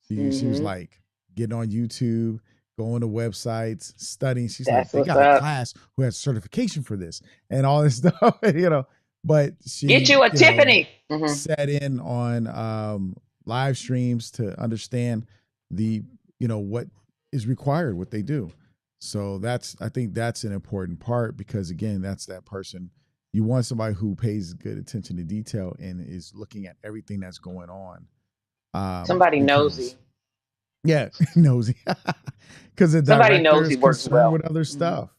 She was Hmm. like getting on YouTube, going to websites, studying. She's like, That's they what's got a up. class who has certification for this and all this stuff, you know. But Get she, you a you know, Tiffany. Hmm. set in on live streams to understand the, you know, what is required, what they do. So that's, I think that's an important part because again, that's that person. You want somebody who pays good attention to detail and is looking at everything that's going on. Somebody Because nosy. yeah, nosy. Because the Somebody director nosy is works concerned well. with other Hmm. stuff.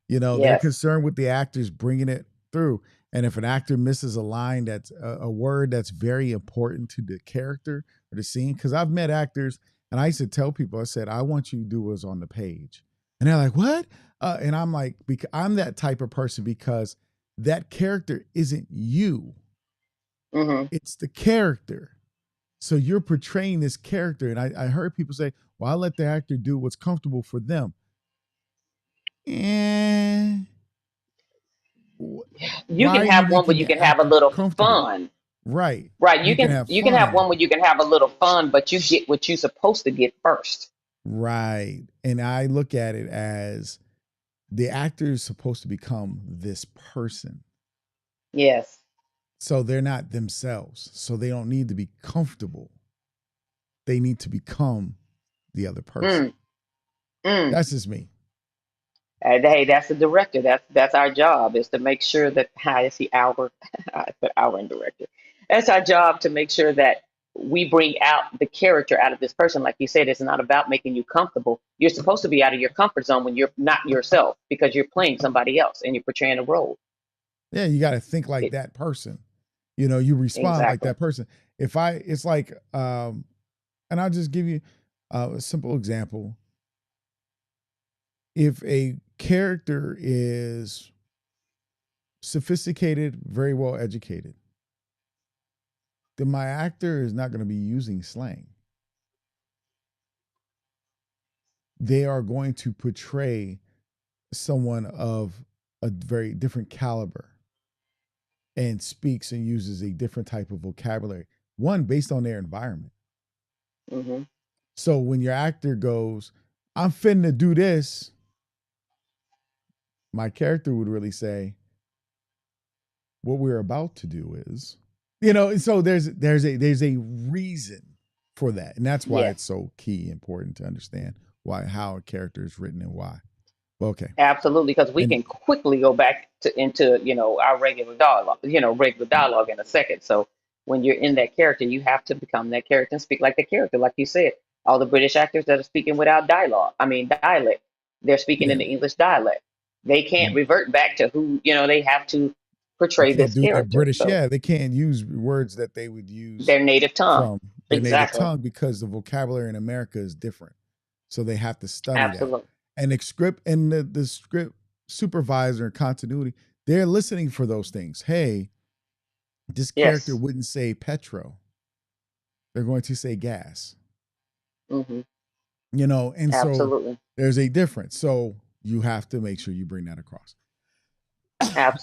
You know, they're Yes. concerned with the actors bringing it through. And if an actor misses a line that's a word that's very important to the character or the scene, because I've met actors and I used to tell people, I said, I want you to do what's on the page. And they're like, what? And I'm like, because I'm that type of person because that character isn't you, Hmm. it's the character. So you're portraying this character. And I heard people say, well, I let the actor do what's comfortable for them. And You why can are you have one where making you the can have a actor little comfortable? fun. Right. Right. You can have You can have fun. one where you can have a little fun, but you get what you're supposed to get first. Right. And I look at it as the actor is supposed to become this person. Yes. So they're not themselves. So they don't need to be comfortable. They need to become the other person. Mm, mm. That's just me. Hey, that's the director. That's our job is to make sure that I see our I put our in director. That's our job to make sure that we bring out the character out of this person. Like you said, it's not about making you comfortable. You're supposed to be out of your comfort zone when you're not yourself because you're playing somebody else and you're portraying a role. Yeah, you got to think like It, that person. You know, you respond like exactly. that person. If I, it's like, and I'll just give you a simple example. If a character is sophisticated, very well educated, then my actor is not going to be using slang. They are going to portray someone of a very different caliber and speaks and uses a different type of vocabulary, one based on their environment. Hmm. So when your actor goes, I'm finna do this, my character would really say, what we're about to do is, and so there's a reason for that. And that's why it's Yes. so key important to understand why how a character is written and why. Okay. Absolutely, because we And can quickly go back to into our regular dialogue in a second. So when you're in that character, you have to become that character and speak like the character, like you said. All the British actors that are speaking without dialect, they're speaking in yeah, the English dialect. They can't revert back to who they have to they portray can't this do their character. British, So yeah, they can't use words that they would use their native tongue, from their native exactly, tongue because the vocabulary in America is different. So they have to study that. absolutely, And the script and the script supervisor and continuity, they're listening for those things. Hey, this character yes, wouldn't say petro. They're going to say gas. hmm, And so absolutely, there's a difference. So you have to make sure you bring that across.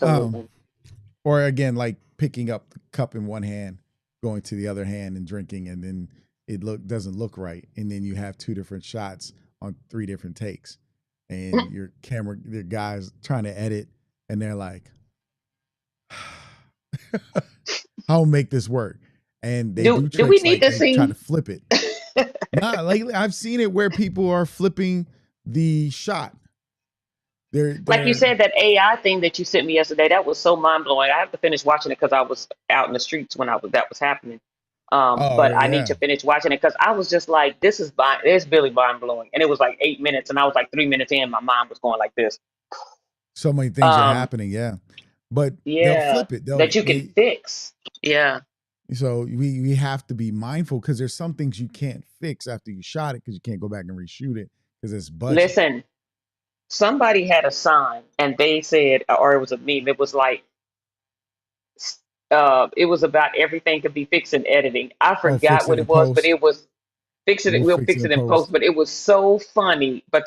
um, absolutely. or again, like picking up the cup in one hand, going to the other hand and drinking, and then it doesn't look right, and then you have two different shots on three different takes, and your camera, the guys trying to edit, and they're like, "How make this work?" And they do Do we tricks need like to they try to see? flip it. Not like I've seen it where people are flipping the shot. They're Like you they're said, that AI thing that you sent me yesterday, that was so mind blowing. I have to finish watching it because I was out in the streets when I was that was happening. oh But I need yeah, to finish watching it because I was just like, it's really mind blowing. And it was like 8 minutes, and I was like 3 minutes in, my mind was going like this. so many things are Um, happening. Yeah, but they'll yeah, flip it. that you can They fix. Yeah. So we have to be mindful because there's some things you can't fix after you shot it because you can't go back and reshoot it because it's budget. Listen, somebody had a sign and they said, or it was a meme. It was like, it was about everything could be fixed in editing. I Oh, forgot fix it what in it was, but post. it was fix it. We'll We'll fix it fix in it in post. post. But it was so funny. But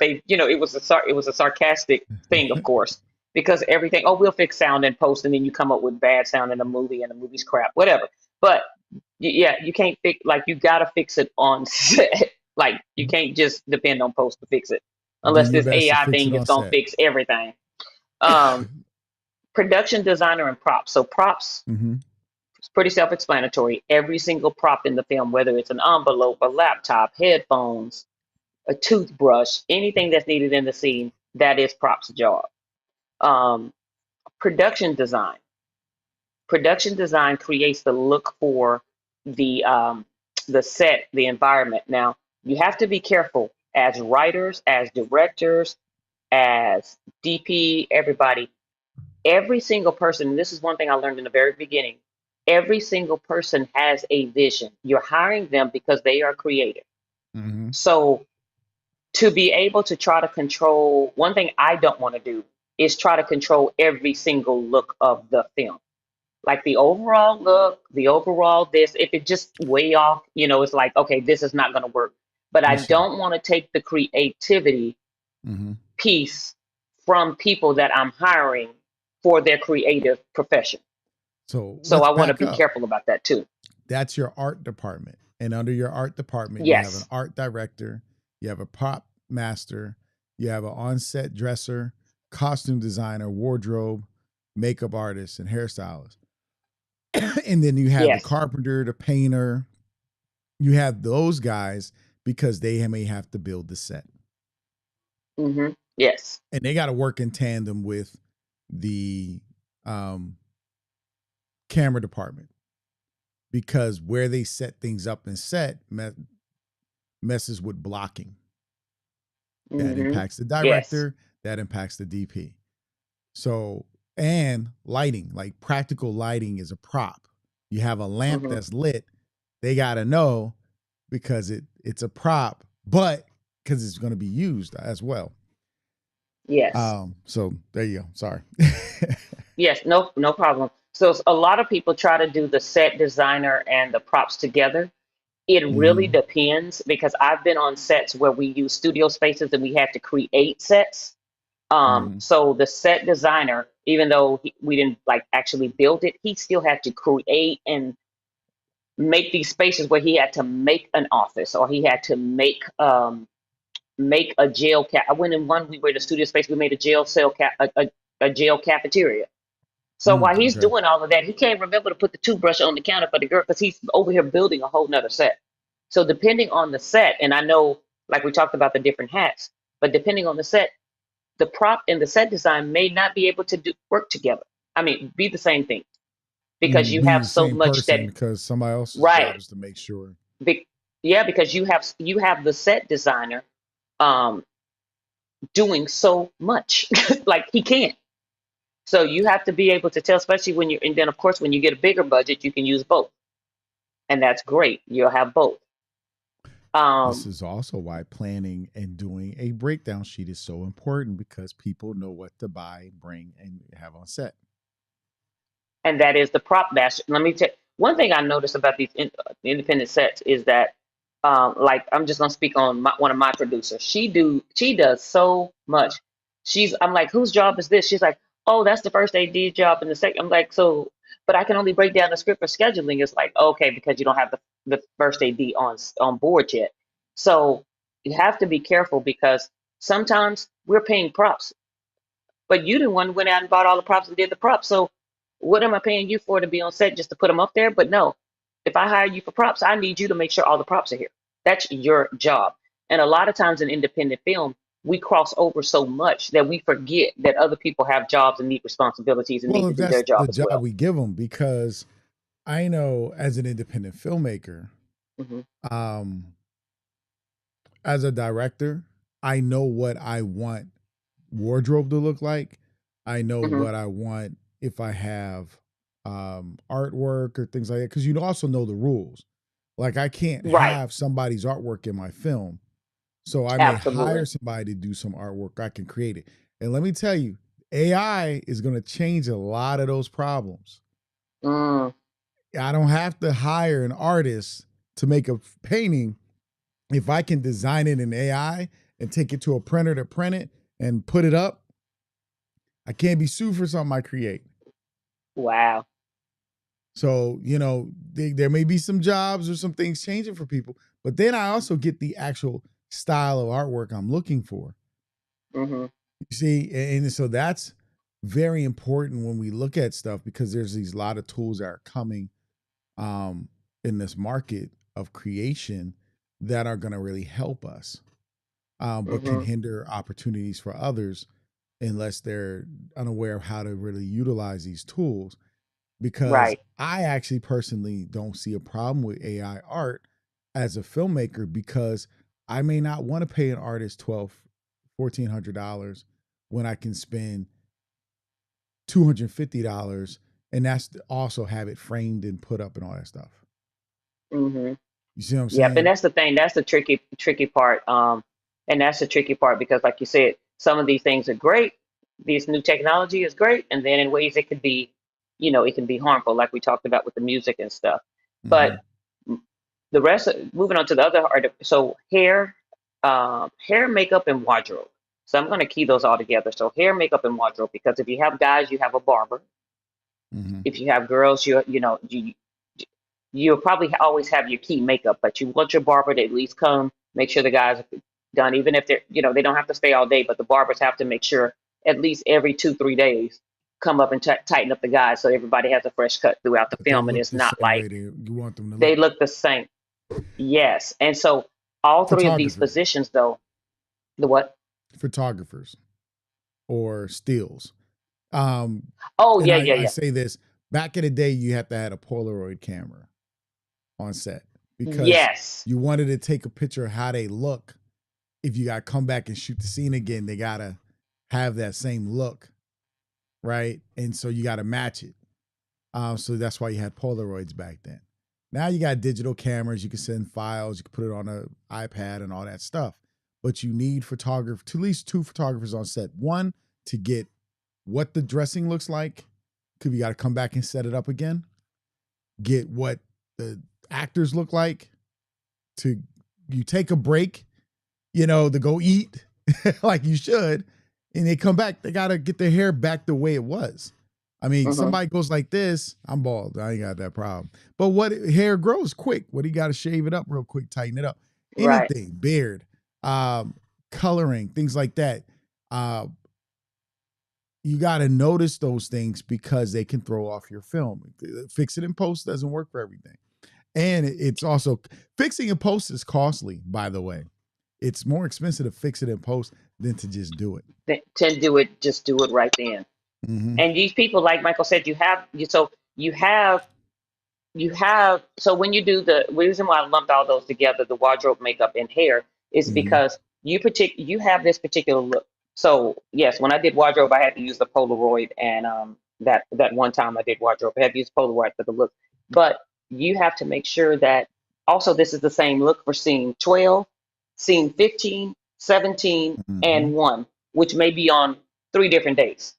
it was it was a sarcastic thing, of course, because everything. Oh, we'll fix sound in post, and then you come up with bad sound in a movie, and the movie's crap, whatever. But yeah, you can't fix like you gotta fix it on set. Like you can't just depend on post to fix it, Do unless your this best to AI fix it thing is on gonna set. fix everything. Um, Production designer and props. So props, Hmm. it's pretty self-explanatory. Every single prop in the film, whether it's an envelope, a laptop, headphones, a toothbrush, anything that's needed in the scene, that is props job. Um, production design. Production design creates the look for the set, the environment. Now, you have to be careful as writers, as directors, as DP, everybody. Every single person, and this is one thing I learned in the very beginning, every single person has a vision. You're hiring them because they are creative. Hmm. So to be able to try to control, one thing I don't want to do is try to control every single look of the film. Like the overall look, the overall this, if it just way off, it's like, okay, this is not going to work. But I Yes, sir. don't want to take the creativity Hmm. piece from people that I'm hiring for their creative profession. So So let's I want to back be up. careful about that too. That's your art department, and under your art department, you have an Yes. art director, you have a prop master, you have an on-set dresser, costume designer, wardrobe, makeup artist, and hairstylist. And then you have the Yes. carpenter, the painter. You have those guys because they may have to build the set, Yes. and they got to work in tandem with the um, camera department because where they set things up and set messes with blocking. That hmm impacts the Yes. director. That impacts the DP. So and lighting, like practical lighting, is a prop. You have a lamp hmm that's lit. They got to know because it's a prop, but because it's going to be used as well. Yes. So there you go. Sorry. Yes. No. No problem. So a lot of people try to do the set designer and the props together. It really Hmm. depends because I've been on sets where we use studio spaces and we had to create sets. Mhm. So the set designer, even though we didn't like actually build it, he still had to create and make these spaces where he had to make an office or he had to make a jail I went in one. We were in a studio space. We made a jail cell a jail cafeteria. So while he's Okay. doing all of that, he can't remember to put the toothbrush on the counter for the girl because he's over here building a whole nother set. So depending on the set, and I know like we talked about the different hats, but depending on the set, the prop and the set design may not be able to work together. I mean, be the same thing because you Be have the so same much that person because somebody else's job right. is to make sure. Be, yeah, because you have the set designer um doing so much. Like he can't. So you have to be able to tell, especially when and then of course when you get a bigger budget, you can use both. And that's great. You'll have both. This Um, is also why planning and doing a breakdown sheet is so important because people know what to buy, bring, and have on set. and that is the prop master. Let me tell one thing I noticed about these independent sets is that, like I'm just gonna speak on one of my producers. She does so much. I'm like, whose job is this? She's like, oh, that's the first AD job in the second. I'm like, so, but I can only break down the script for scheduling. It's like, okay, because you don't have the first AD on board yet. So you have to be careful because sometimes we're paying props. But you didn't went out and bought all the props and did the props. So what am I paying you for to be on set just to put them up there? But no, if I hire you for props, I need you to make sure all the props are here. That's your job. And a lot of times in independent film, we cross over so much that we forget that other people have jobs and need responsibilities and need Well, to if do their that's job the as job well. we give them, because I know as an independent filmmaker, Hmm. um, as a director, I know what I want wardrobe to look like. I know Hmm. what I want if I have artwork or things like that. Because you also know the rules. Like I can't Right. have somebody's artwork in my film. So I may hire Absolutely. somebody to do some artwork. I can create it. And let me tell you, AI is going to change a lot of those problems. Mm, I don't have to hire an artist to make a painting. If I can design it in AI and take it to a printer to print it and put it up, I can't be sued for something I create. wow. So, there may be some jobs or some things changing for people, but then I also get the actual style of artwork I'm looking for. Hmm. You see, and so that's very important when we look at stuff because there's these lot of tools that are coming um, in this market of creation that are going to really help us, but can Hmm. hinder opportunities for others unless they're unaware of how to really utilize these tools. Because Right. I actually personally don't see a problem with AI art as a filmmaker because I may not want to pay an artist $1,400 when I can spend $250 and that's also have it framed and put up and all that stuff. Hmm. You see what I'm Yep, and saying? that's the thing. That's the tricky part. And that's the tricky part because, like you said, some of these things are great. This new technology is great, and then in ways it could be, it can be harmful, like we talked about with the music and stuff. But Mm-hmm. the rest, moving on to the other art. So hair, makeup, and wardrobe. So I'm going to key those all together. So hair, makeup, and wardrobe because if you have guys, you have a barber. Mm-hmm. If you have girls, you'll probably always have your key makeup, but you want your barber to at least come, make sure the guys are done, even if they don't have to stay all day, but the barbers have to make sure at least every 2, 3 days come up and tighten up the guys so everybody has a fresh cut throughout the But they film and look it's the not same way like you want them to they look. look the same. Yes. And so all three of these Photographers, positions, though, the what? photographers, or stills. Um, Oh, and yeah, I, yeah, I yeah. say this back in the day, you had to have a Polaroid camera on set because Yes. you wanted to take a picture of how they look. If you got to come back and shoot the scene again, they got to have that same look, right? And so you got to match it. So that's why you had Polaroids back then. Now you got digital cameras. You can send files. You can put it on an iPad and all that stuff. But you need at least two photographers on set. One to get what the dressing looks like, because you got to come back and set it up again. Get what the actors look like. To you take a break, to go eat like you should, and they come back, they gotta get their hair back the way it was. I mean, Mm-hmm. somebody goes like this, I'm bald. I ain't got that problem. But what hair grows quick? What do you got to shave it up real quick, tighten it up? Right. Anything, beard, um, coloring, things like that. Uh, you got to notice those things because they can throw off your film. Fix it in post doesn't work for everything. And it's also fixing in post is costly, by the way. It's more expensive to fix it in post than to just do it. To do it, just do it right then. Mm-hmm. And these people, like Michael said, you have so when you do the reason why I lumped all those together, the wardrobe, makeup, and hair, is Mm-hmm. because you have this particular look. So yes, when I did wardrobe, I had to use the Polaroid, and that one time I did wardrobe, I had to use Polaroid for the look. But you have to make sure that also this is the same look for scene 12, scene 15, 17, Mm-hmm. and 1, which may be on 3 different days.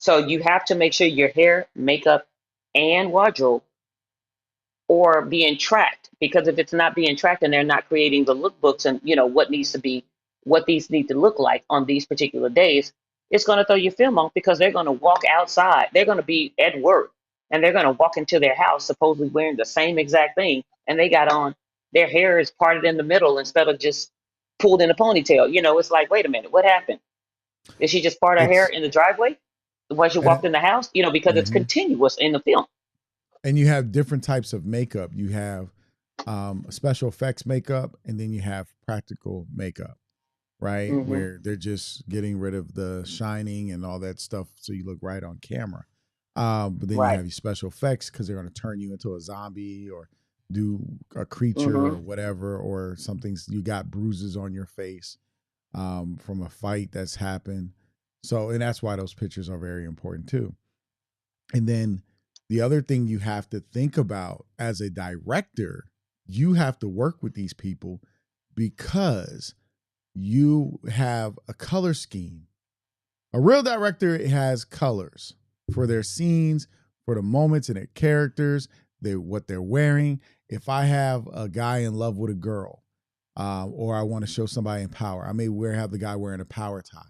So you have to make sure your hair, makeup, and wardrobe or being tracked, because if it's not being tracked and they're not creating the lookbooks and what these need to look like on these particular days, it's going to throw your film off because they're going to walk outside, they're going to be at work, and they're going to walk into their house supposedly wearing the same exact thing, and they got on, their hair is parted in the middle instead of just pulled in a ponytail. It's like, wait a minute, what happened? Did she just part her hair It's in the driveway when she walked in the house? Because it's mm-hmm. continuous in the film. And you have different types of makeup. You have special effects makeup, and then you have practical makeup, right? Hmm. Where they're just getting rid of the shining and all that stuff, so you look right on camera. But then you Right. have your special effects because they're going to turn you into a zombie or do a creature or Hmm. whatever, or something's you got bruises on your face from a fight that's happened. So, and that's why those pictures are very important too. And then the other thing you have to think about as a director, you have to work with these people because you have a color scheme. A real director has colors for their scenes, for the moments and their characters, what they're wearing. If I have a guy in love with a girl, or I want to show somebody in power, I may have the guy wearing a power tie,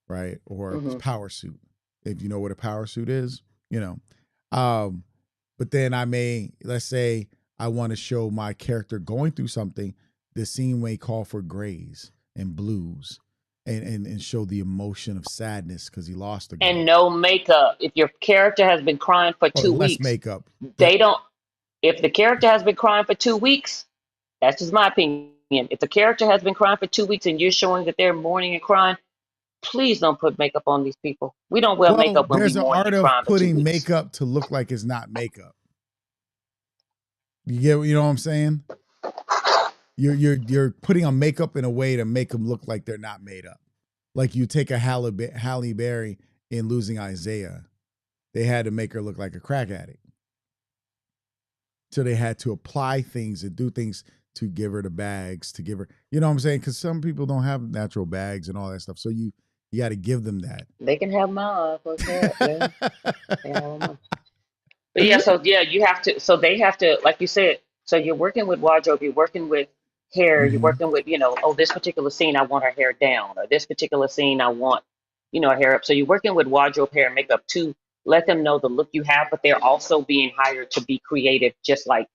right, or a Hmm. power suit. If you know what a power suit is, you know. Um, but then let's say I want to show my character going through something. The scene may call for grays and blues, and show the emotion of sadness because he lost a And girl, no makeup. If your character has been crying for or two less weeks, makeup. they Yep. don't. If the character has been crying for 2 weeks, that's just my opinion. If the character has been crying for 2 weeks and you're showing that they're mourning and crying, please don't put makeup on these people. We don't wear Well, makeup when we there's an mourning art and of crying for two putting weeks. makeup to look like it's not makeup. You know what I'm saying? You're putting on makeup in a way to make them look like they're not made up. Like you take a Halle Berry in Losing Isaiah, they had to make her look like a crack addict. So they had to apply things and do things to give her the bags, to give her, you know what I'm saying? Because some people don't have natural bags and all that stuff. So you got to give them that. They can have mine. What's that? Yeah, they have mine. But yeah, so yeah, you have to. So they have to, like you said. So you're working with wardrobe. You're working with hair. You're Mm-hmm. working with, oh, this particular scene I want her hair down, or this particular scene I want, her hair up. So you're working with wardrobe, hair, and makeup to let them know the look you have, but they're also being hired to be creative, just like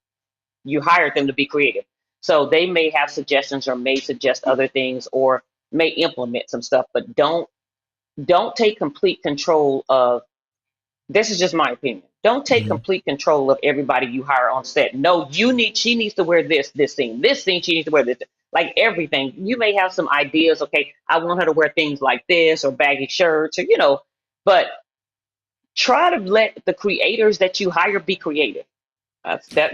you hired them to be creative. So they may have suggestions or may suggest other things or may implement some stuff, but don't take complete control of, this is just my opinion. Don't take Mm-hmm. complete control of everybody you hire on set. No, she needs to wear this scene. This scene, she needs to wear this. Like everything. You may have some ideas. Okay, I want her to wear things like this or baggy shirts or, but try to let the creators that you hire be creative.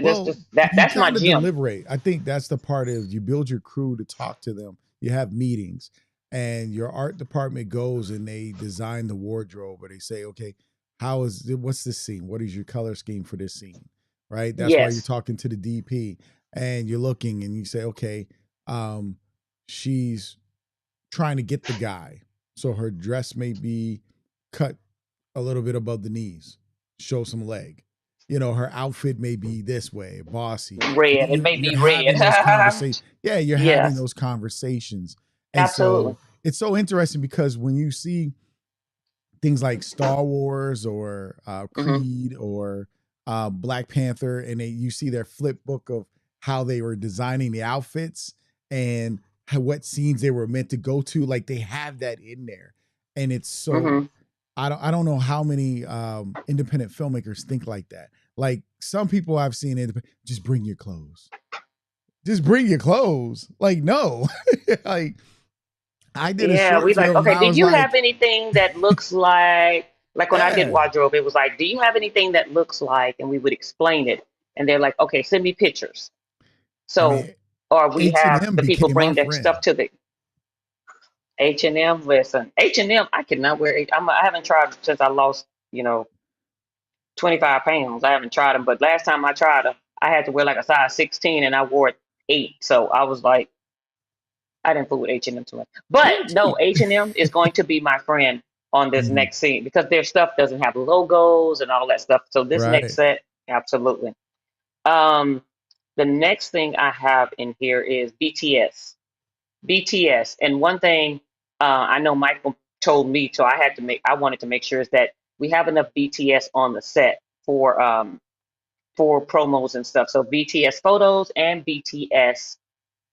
Well, you That's my kind of gym. deliberate. I think that's the part is you build your crew to talk to them. You have meetings, and your art department goes and they design the wardrobe, or they say, okay, what's this scene? What is your color scheme for this scene? Right. That's why you're Yes. talking to the DP, and you're looking, and you say, okay, um, she's trying to get the guy, so her dress may be cut a little bit above the knees, show some leg. You know, her outfit may be this way, bossy. Red. It may You're be red. having those conversations. Yeah, you're having Yes. those conversations, and so Absolutely. it's so interesting because when you see things like Star Wars or Mhm. Creed or Black Panther, and you see their flip book of how they were designing the outfits and what scenes they were meant to go to. Like they have that in there, and it's so. Mhm. I don't know how many independent filmmakers think like that. Like some people I've seen, just bring your clothes. Just bring your clothes. Like no, like I did a Yeah, short we like, film and okay, I do was you have like, anything that looks like when I did yeah. wardrobe, it was like, do you have anything that looks like, and we would explain it. And they're like, okay, send me pictures. I So, mean, or we have H&M the people became our bring their friend. stuff to the H&M. Listen, H&M, I cannot wear it. I haven't tried since I lost, 25 pounds. I haven't tried them, but last time I tried them, I had to wear like a size 16 and I wore it 8. So I was like, I didn't fool with H&M too much. But Yeah, no, cheap. H&M is going to be my friend on this Mhm. next scene because their stuff doesn't have logos and all that stuff. So this next Right. set, absolutely. Um, the next thing I have in here is BTS. BTS. And one thing I know Michael told me, so I wanted to make sure is that we have enough BTS on the set for promos and stuff. So BTS photos and BTS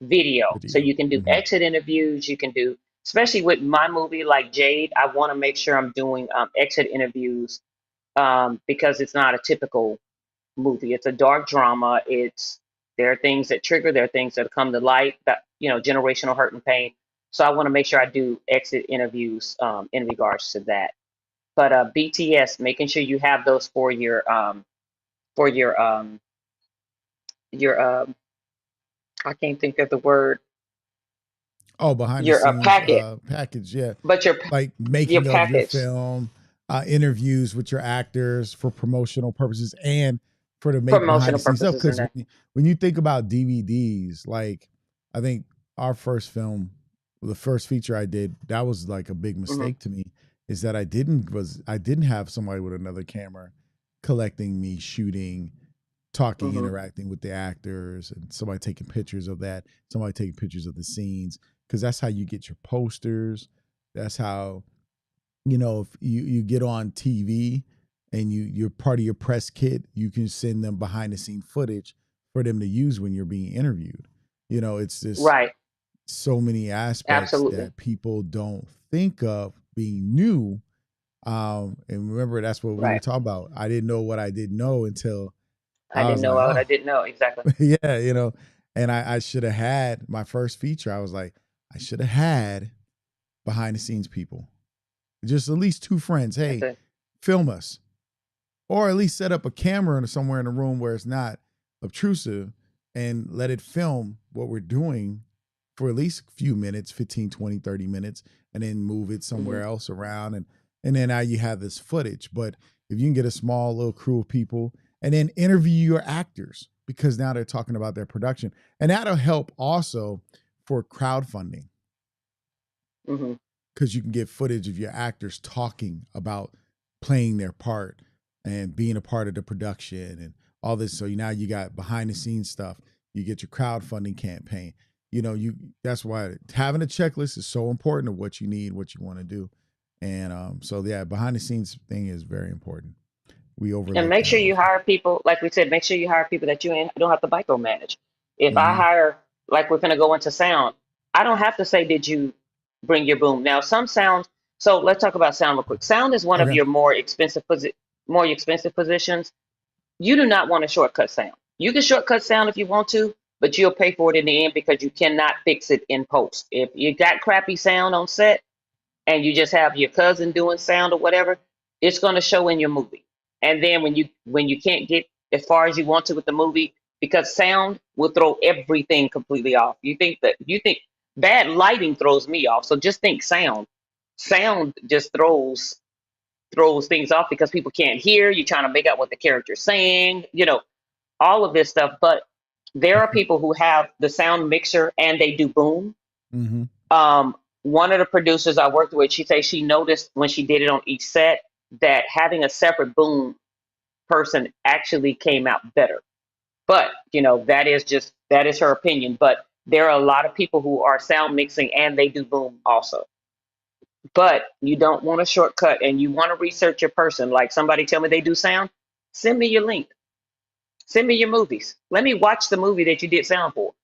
video. So Video. you can do Mhm. exit interviews. You can do, especially with my movie like Jade, I want to make sure I'm doing exit interviews because it's not a typical movie. It's a dark drama. There are things that trigger, there are things that come to light that, generational hurt and pain. So I want to make sure I do exit interviews in regards to that. But BTS, making sure you have those for your I can't think of the word, Oh, behind the your scenes packet, package, yeah. but Like your making of your package film, interviews with your actors for promotional purposes and for the make behind the promotional scenes stuff. purposes in Because that. when you think about DVDs, like I think our first film, the first feature I did, that was like a big Hmm. mistake to me. Is that I didn't have somebody with another camera collecting me shooting, talking, Hmm. interacting with the actors, and somebody taking pictures of that, somebody taking pictures of the scenes, because that's how you get your posters. That's how if you get on TV and you're part of your press kit, you can send them behind the scene footage for them to use when you're being interviewed. It's just Right. so many aspects Absolutely. that people don't think of being new. And remember, that's what we were Right. talking about. I didn't know what I didn't know until I I didn't was know like, what I oh, didn't know. Exactly. yeah, and I should have had my first feature. I was like, I should have had behind the scenes people, just at least two friends. That's Hey, it. film us, or at least set up a camera somewhere in the room where it's not obtrusive and let it film what we're doing for at least a few minutes, 15, 20, 30 minutes, and then move it Hmm. somewhere else around. And then now you have this footage. But if you can get a small little crew of people and then interview your actors, because now they're talking about their production. And that'll help also for crowdfunding, Hmm. because you can get footage of your actors talking about playing their part and being a part of the production and all this. So now you got behind the scenes stuff. You get your crowdfunding campaign. You that's why having a checklist is so important of what you need, what you want to do. And so yeah, behind the scenes thing is very important. We And overlook make that sure you often. hire people, like we said, make sure you hire people that don't have to micromanage. If I Mm-hmm. hire, like we're going to go into sound, I don't have to say, did you bring your boom? Now, some sounds, so let's talk about sound real quick. Sound is one of Okay. your more expensive positions. You do not want to shortcut sound. You can shortcut sound if you want to, but you'll pay for it in the end because you cannot fix it in post. If you got crappy sound on set, and you just have your cousin doing sound or whatever, it's going to show in your movie. And then when you can't get as far as you want to with the movie, because sound will throw everything completely off. You think bad lighting throws me off. So just think sound. Sound just throws things off because people can't hear. You're trying to make out what the character's saying, all of this stuff. But there are people who have the sound mixer and they do boom. Mm-hmm. One of the producers I worked with, she said she noticed when she did it on each set that having a separate boom person actually came out better. But that is her opinion. But there are a lot of people who are sound mixing and they do boom also. But you don't want a shortcut and you want to research your person. Like somebody tell me they do sound, send me your link. Send me your movies. Let me watch the movie that you did sound for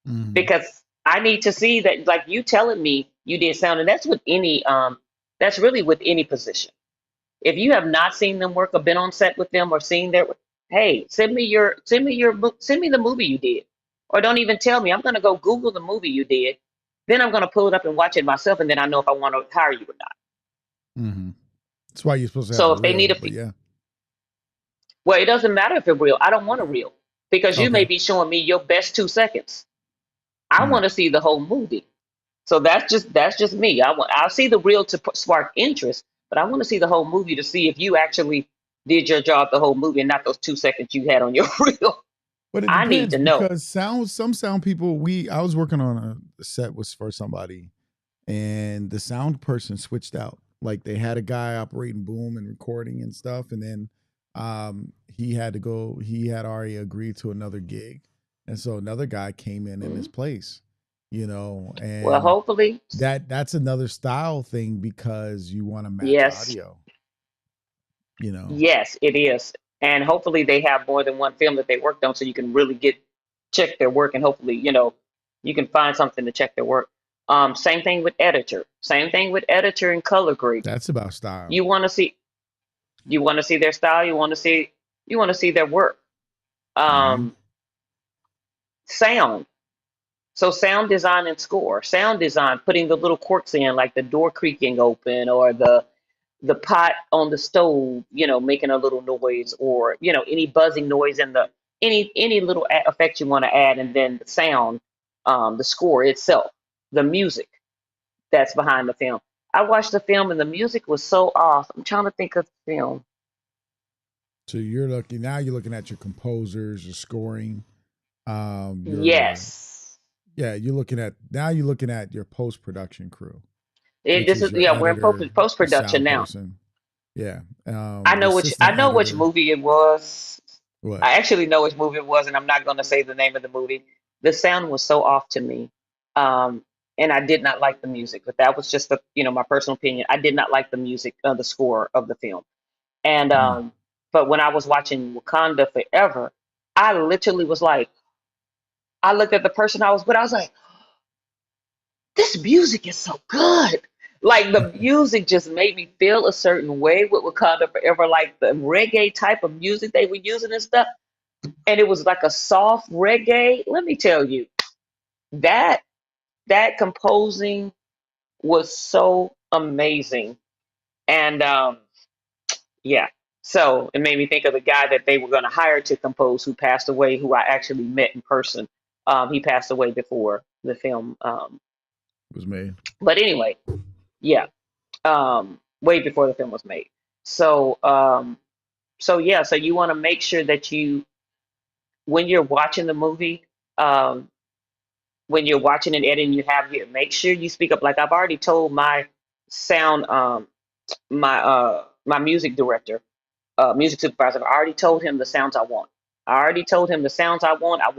Hmm. because I need to see that. Like you telling me you did sound, and that's with any that's really with any position. If you have not seen them work or been on set with them or seen their, hey, send me the movie you did, or don't even tell me. I'm gonna go Google the movie you did, then I'm gonna pull it up and watch it myself, and then I know if I want to hire you or not. Hmm. That's why you're supposed to have So the if they need real. a, But yeah. well, it doesn't matter if it's real. I don't want a reel because you may Okay. be showing me your best 2 seconds. I Mm. want to see the whole movie. So that's just me. I'll see the reel to spark interest, but I want to see the whole movie to see if you actually did your job the whole movie and not those 2 seconds you had on your reel. But it I need depends to know. because some sound people. I was working on a set was for somebody, and the sound person switched out. Like they had a guy operating boom and recording and stuff, and then he had to go. He had already agreed to another gig, and so another guy came in his Mhm. place. Well, And hopefully, that's another style thing because you want to match yes, audio. You know, yes, it is, and hopefully they have more than one film that they worked on, so you can really get check their work, and hopefully, you can find something to check their work. Same thing with editor. Same thing with editor and color grading. that's about style. You want to see you want to see their style. You want to see their work. Hmm. Um, sound. So sound design and score. Sound design, putting the little quirks in, like the door creaking open or the pot on the stove, making a little noise, or any buzzing noise in the any little effect you want to add, and then the sound, the score itself, the music that's behind the film. I watched the film and the music was so off. I'm trying to think of the film. So you're looking now. You're looking at your composers, your scoring, your Yes. yeah. You're looking at now. You're looking at your post production crew, It, which this is is your yeah, we're in editor, post your production sound now. person, yeah, I the know which I assistant know which editor. movie it was. What? I actually know which movie it was, and I'm not going to say the name of the movie. The sound was so off to me, um, and I did not like the music. But that was just my personal opinion. I did not like the music, the score of the film. And Mm. but when I was watching Wakanda Forever, I literally was like, I looked at the person I was with. I was like, this music is so good. Like the music just made me feel a certain way with Wakanda Forever, like the reggae type of music they were using and stuff. And it was like a soft reggae. Let me tell you, that that composing was so amazing. And yeah. So it made me think of the guy that they were going to hire to compose who passed away, who I actually met in person. He passed away before the film. Was made. But anyway, yeah. Way before the film was made. So yeah, so you want to make sure that when you're watching the movie, um, when you're watching and editing, you have here, make sure you speak up. Like I've already told my sound, my music director, music supervisor, I already told him the sounds I want. I already told him the sounds I want. I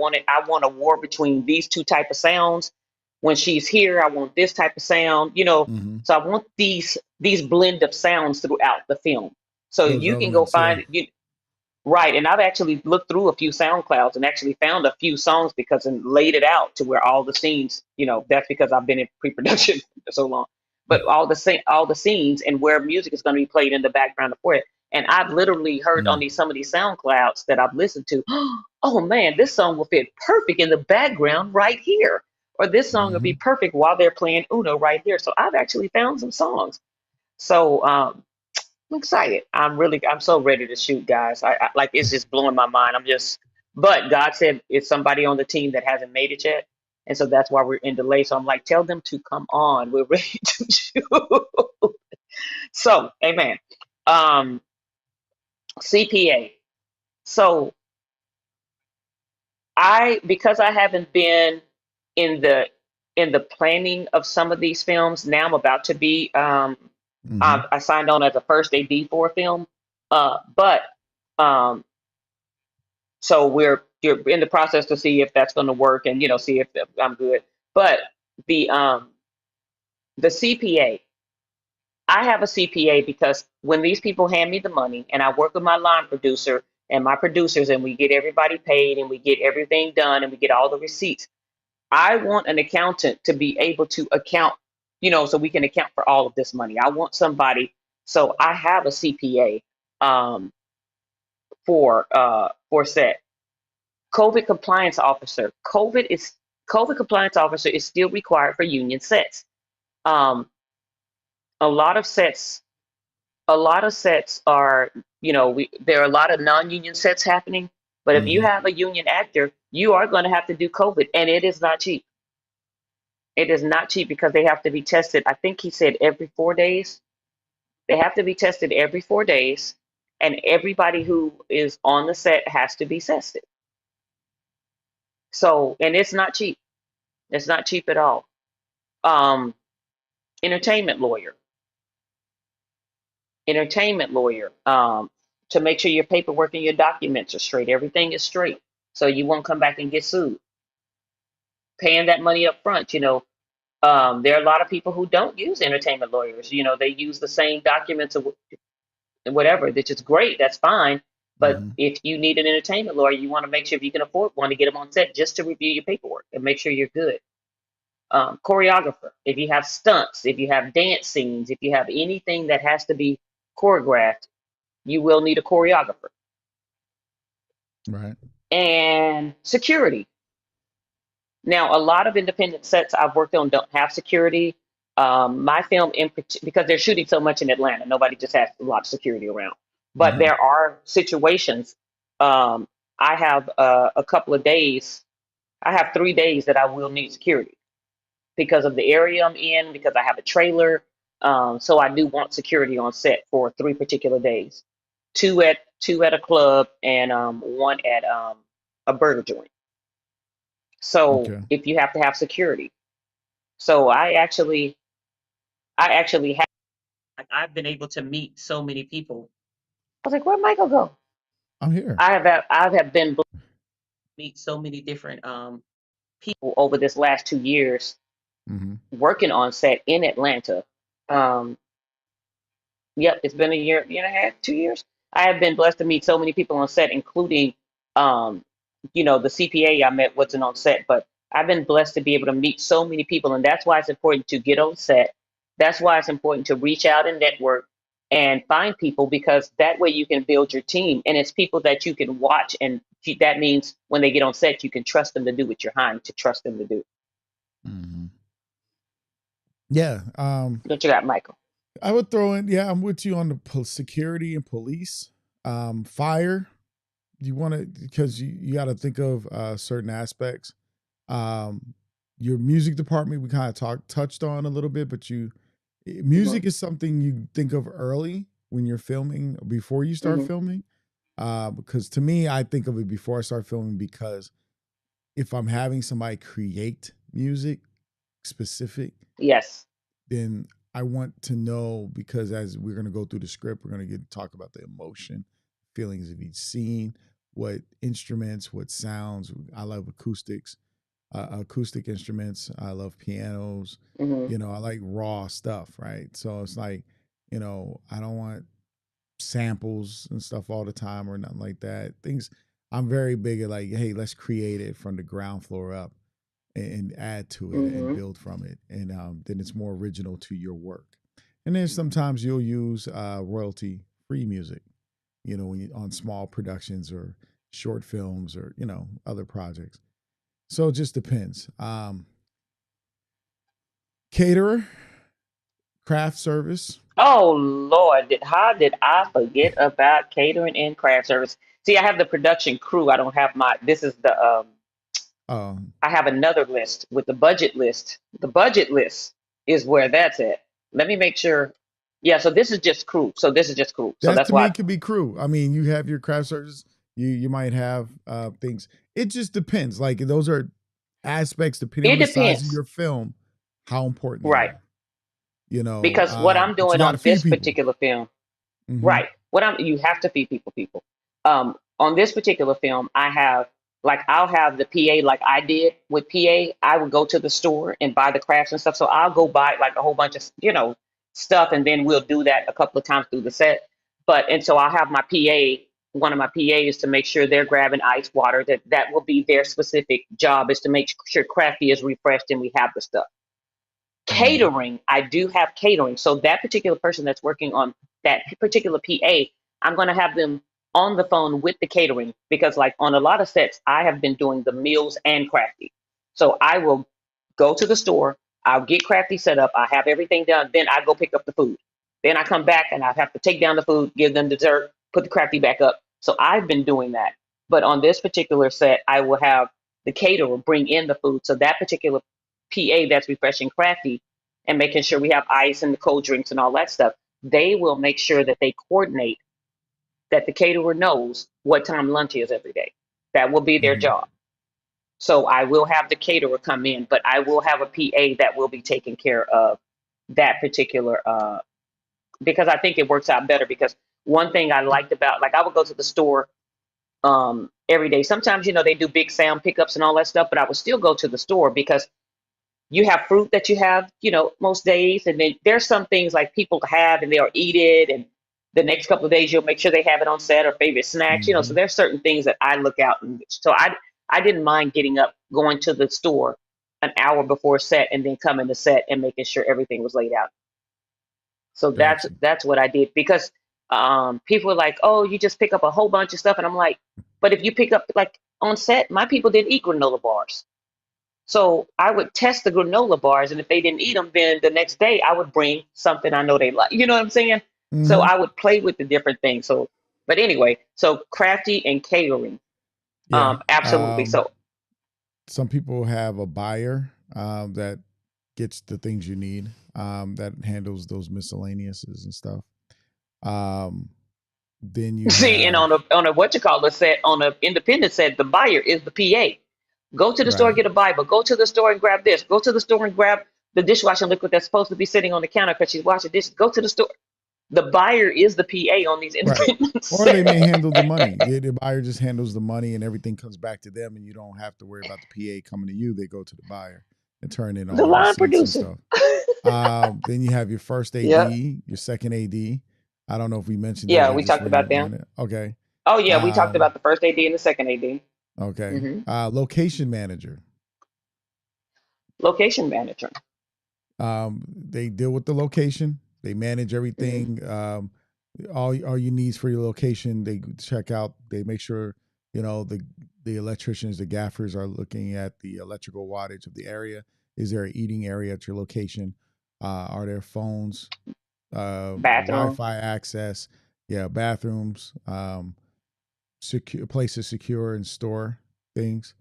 want a war between these two type of sounds. When she's here, I want this type of sound, Hmm. So I want these blend of sounds throughout the film. So Those you can go elements, yeah. find you right, and I've actually looked through a few SoundClouds and actually found a few songs because and laid it out to where all the scenes, that's because I've been in pre-production for so long. But all the scenes and where music is going to be played in the background for it. And I've literally heard on Mm. some of these SoundClouds that I've listened to, oh man, this song will fit perfect in the background right here. Or this song will be Hmm. perfect while they're playing Uno right here. So I've actually found some songs. So I'm excited. I'm so ready to shoot, guys. I like it's just blowing my mind. But God said it's somebody on the team that hasn't made it yet. And so that's why we're in delay. So I'm like, tell them to come on. We're ready to shoot. So, amen. Um, CPA. So because I haven't been in the planning of some of these films, now I'm about to be, Hmm. I signed on as a first AD for a film. But um, so you're in the process to see if that's going to work and see if I'm good. But the um the CPA. I have a CPA because when these people hand me the money and I work with my line producer and my producers and we get everybody paid and we get everything done and we get all the receipts, I want an accountant to be able to account, so we can account for all of this money. I want somebody, so I have a CPA for set. COVID compliance officer. COVID compliance officer is still required for union sets. Um, a lot of sets a lot of sets are, there are a lot of non-union sets happening. But if you Hmm. have a union actor, you are going to have to do COVID, and it is not cheap. It is not cheap because they have to be tested. I think he said every 4 days. They have to be tested every 4 days, and everybody who is on the set has to be tested. So, and it's not cheap. It's not cheap at all. Um, entertainment lawyer, entertainment lawyer, to make sure your paperwork and your documents are straight. Everything is straight, so you won't come back and get sued. Paying that money up front, there are a lot of people who don't use entertainment lawyers. They use the same documents or whatever, which is great. That's fine. But Hmm. if you need an entertainment lawyer, you want to make sure if you can afford one to get them on set just to review your paperwork and make sure you're good. Choreographer, if you have stunts, if you have dance scenes, if you have anything that has to be choreographed, you will need a choreographer. Right. And security. Now, a lot of independent sets I've worked on don't have security. My film, because they're shooting so much in Atlanta, nobody just has a lot of security around. But Hmm. there are situations. Um, I have a couple of days. I have 3 days that I will need security because of the area I'm in, because I have a trailer. So I do want security on set for 3 particular days. Two at a club and one at a burger joint. So Okay. if you have to have security. So I actually have, like, I've been able to meet so many people. I was like, where'd Michael go? I'm here. I have been blessed to meet so many different people over this last 2 years Hmm. working on set in Atlanta. Um, Yep, it's been a year and a half, 2 years. I have been blessed to meet so many people on set, including, um, the CPA I met wasn't on set, but I've been blessed to be able to meet so many people, and that's why it's important to get on set. That's why it's important to reach out and network and find people because that way you can build your team, and it's people that you can watch, and that means when they get on set, you can trust them to do what you're hiring to trust them to do. Hmm. Yeah. What you got, Michael? I would throw in. Yeah, I'm with you on the security and police. Fire. You want to because you got to think of certain aspects. Um, your music department we kind of touched on a little bit, but Hmm. music is something you think of early when you're filming before you start Hmm. filming. Because to me, I think of it before I start filming because if I'm having somebody create music specific, Yes. then I want to know because as we're going to go through the script, we're going to get to talk about the emotion, feelings of each scene, what instruments, what sounds. I love acoustics, acoustic instruments. I love pianos. Hmm. I like raw stuff, right? So it's like, I don't want samples and stuff all the time or nothing like that. Things I'm very big at like, hey, let's create it from the ground floor up and add to it and Hmm. build from it. And then it's more original to your work. And then sometimes you'll use royalty free music, when you on small productions or short films or, other projects. So it just depends. Caterer, craft service. Oh Lord, how did I forget about catering and craft service? See, I have the production crew. I don't have my. This is the. Um, I have another list with the budget list. The budget list is where that's at. Let me make sure. Yeah, so this is just crew. So this is just crew. So that that's to me why could be crew. I mean, you have your craft service. You might have things. It just depends. Like those are aspects depending it on the size of depends, your film, how important they right? are. Because what I'm But you doing got to on feed this people. particular film, Hmm. right? You have to feed people. On this particular film, I'll have the PA like I did with PA. I would go to the store and buy the crafts and stuff. So I'll go buy like a whole bunch of. stuff, and then we'll do that a couple of times through the set. But and so I'll have my PA, one of my PAs, to make sure they're grabbing ice water. That will be their specific job, is to make sure Crafty is refreshed and we have the stuff. Mm-hmm. Catering, I do have catering. So that particular person that's working on that particular PA, I'm going to have them on the phone with the catering, because like on a lot of sets, I have been doing the meals and Crafty. So I will go to the store, I'll get Crafty set up, I have everything done, then I go pick up the food. Then I come back and I have to take down the food, give them dessert, put the Crafty back up. So I've been doing that. But on this particular set, I will have the caterer bring in the food. So that particular PA that's refreshing Crafty and making sure we have ice and the cold drinks and all that stuff, they will make sure that they coordinate, that the caterer knows what time lunch is every day. That will be their Mm-hmm. job. So I will have the caterer come in, but I will have a PA that will be taking care of that particular, because I think it works out better. Because one thing I liked about, like, I would go to the store every day. Sometimes, they do big Sam pickups and all that stuff, but I would still go to the store because you have fruit that you have, most days. And then there's some things like people have and they'll eat it. And the next couple of days, you'll make sure they have it on set, or favorite snacks, so Mm-hmm. there's certain things that I look out. And so I didn't mind getting up, going to the store an hour before set, and then coming to set and making sure everything was laid out. So that's Gotcha. that's what I did, because people are like, "Oh, you just pick up a whole bunch of stuff," and I'm like, "But if you pick up, like, on set, my people didn't eat granola bars, so I would test the granola bars, and if they didn't eat them, then the next day I would bring something I know they like." You know what I'm saying? So Mm-hmm. I would play with the different things. So, but anyway, so Crafty and catering, Yeah. absolutely. So Some people have a buyer that gets the things you need, that handles those miscellaneouses and stuff. Um, then you see, and have, on a what you call it set, on a independent set, the buyer is the PA. Go to the store, right, get a Bible. Go to the store and grab this. Go to the store and grab the dishwashing liquid that's supposed to be sitting on the counter because she's washing dishes. Go to the store. The buyer is the PA on these right. independent Or they may sets. handle the money. The buyer just handles the money and everything comes back to them, and you don't have to worry about the PA coming to you. They go to the buyer and turn in The all the line receipts and producer. stuff. Then you have your first Yep. AD, your second AD. I don't know if we mentioned those. Yeah, I we just talked about them. ran it. Okay. Oh yeah, we talked Um, about the first AD and the second AD. okay. Hmm. Location manager. Location manager. They deal with the location. They manage Hmm. everything. All your needs for your location. They check out. They make sure the electricians, the gaffers are looking at the electrical wattage of the area. Is there an eating area at your location? Are there phones, Bathroom. Wi-Fi access? Yeah, bathrooms, secure places secure and store things,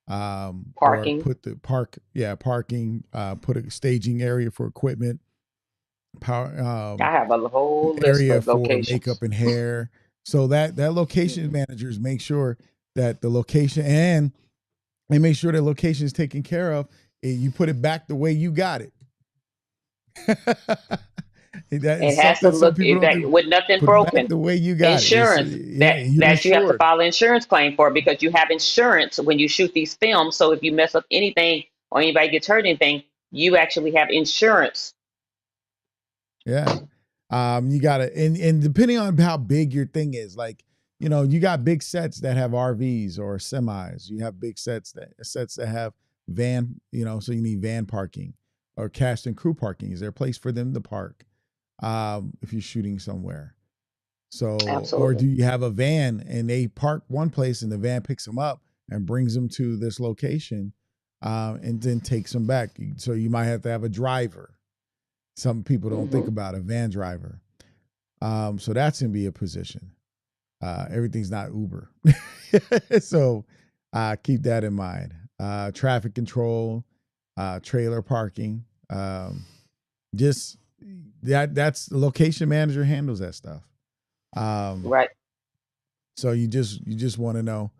or Parking. put the parking, put a staging area for equipment, power, I have a whole list area of for locations. makeup and hair. So that location Hmm. managers make sure that the location, and they make sure the location is taken care of, and you put it back the way you got it. That is It has to something some look people don't think. with nothing Put it back broken. the way you got it. It's, Insurance, yeah, that you're that you have to insured. file an insurance claim for, because you have insurance when you shoot these films. So if you mess up anything or anybody gets hurt anything, you actually have insurance. Yeah. You gotta, and depending on how big your thing is, like, you got big sets that have RVs or semis. You have big sets that have van, so you need van parking or cast and crew parking. Is there a place for them to park? If you're shooting somewhere. So, or Absolutely. do you have a van and they park one place and the van picks them up and brings them to this location, and then takes them back? So you might have to have a driver. Some people don't think Hmm. about a van driver. So that's gonna be a position. Everything's not Uber. So keep that in mind. Traffic control, trailer parking. Just that's the location manager handles that stuff. Um, Right. so you just want to know,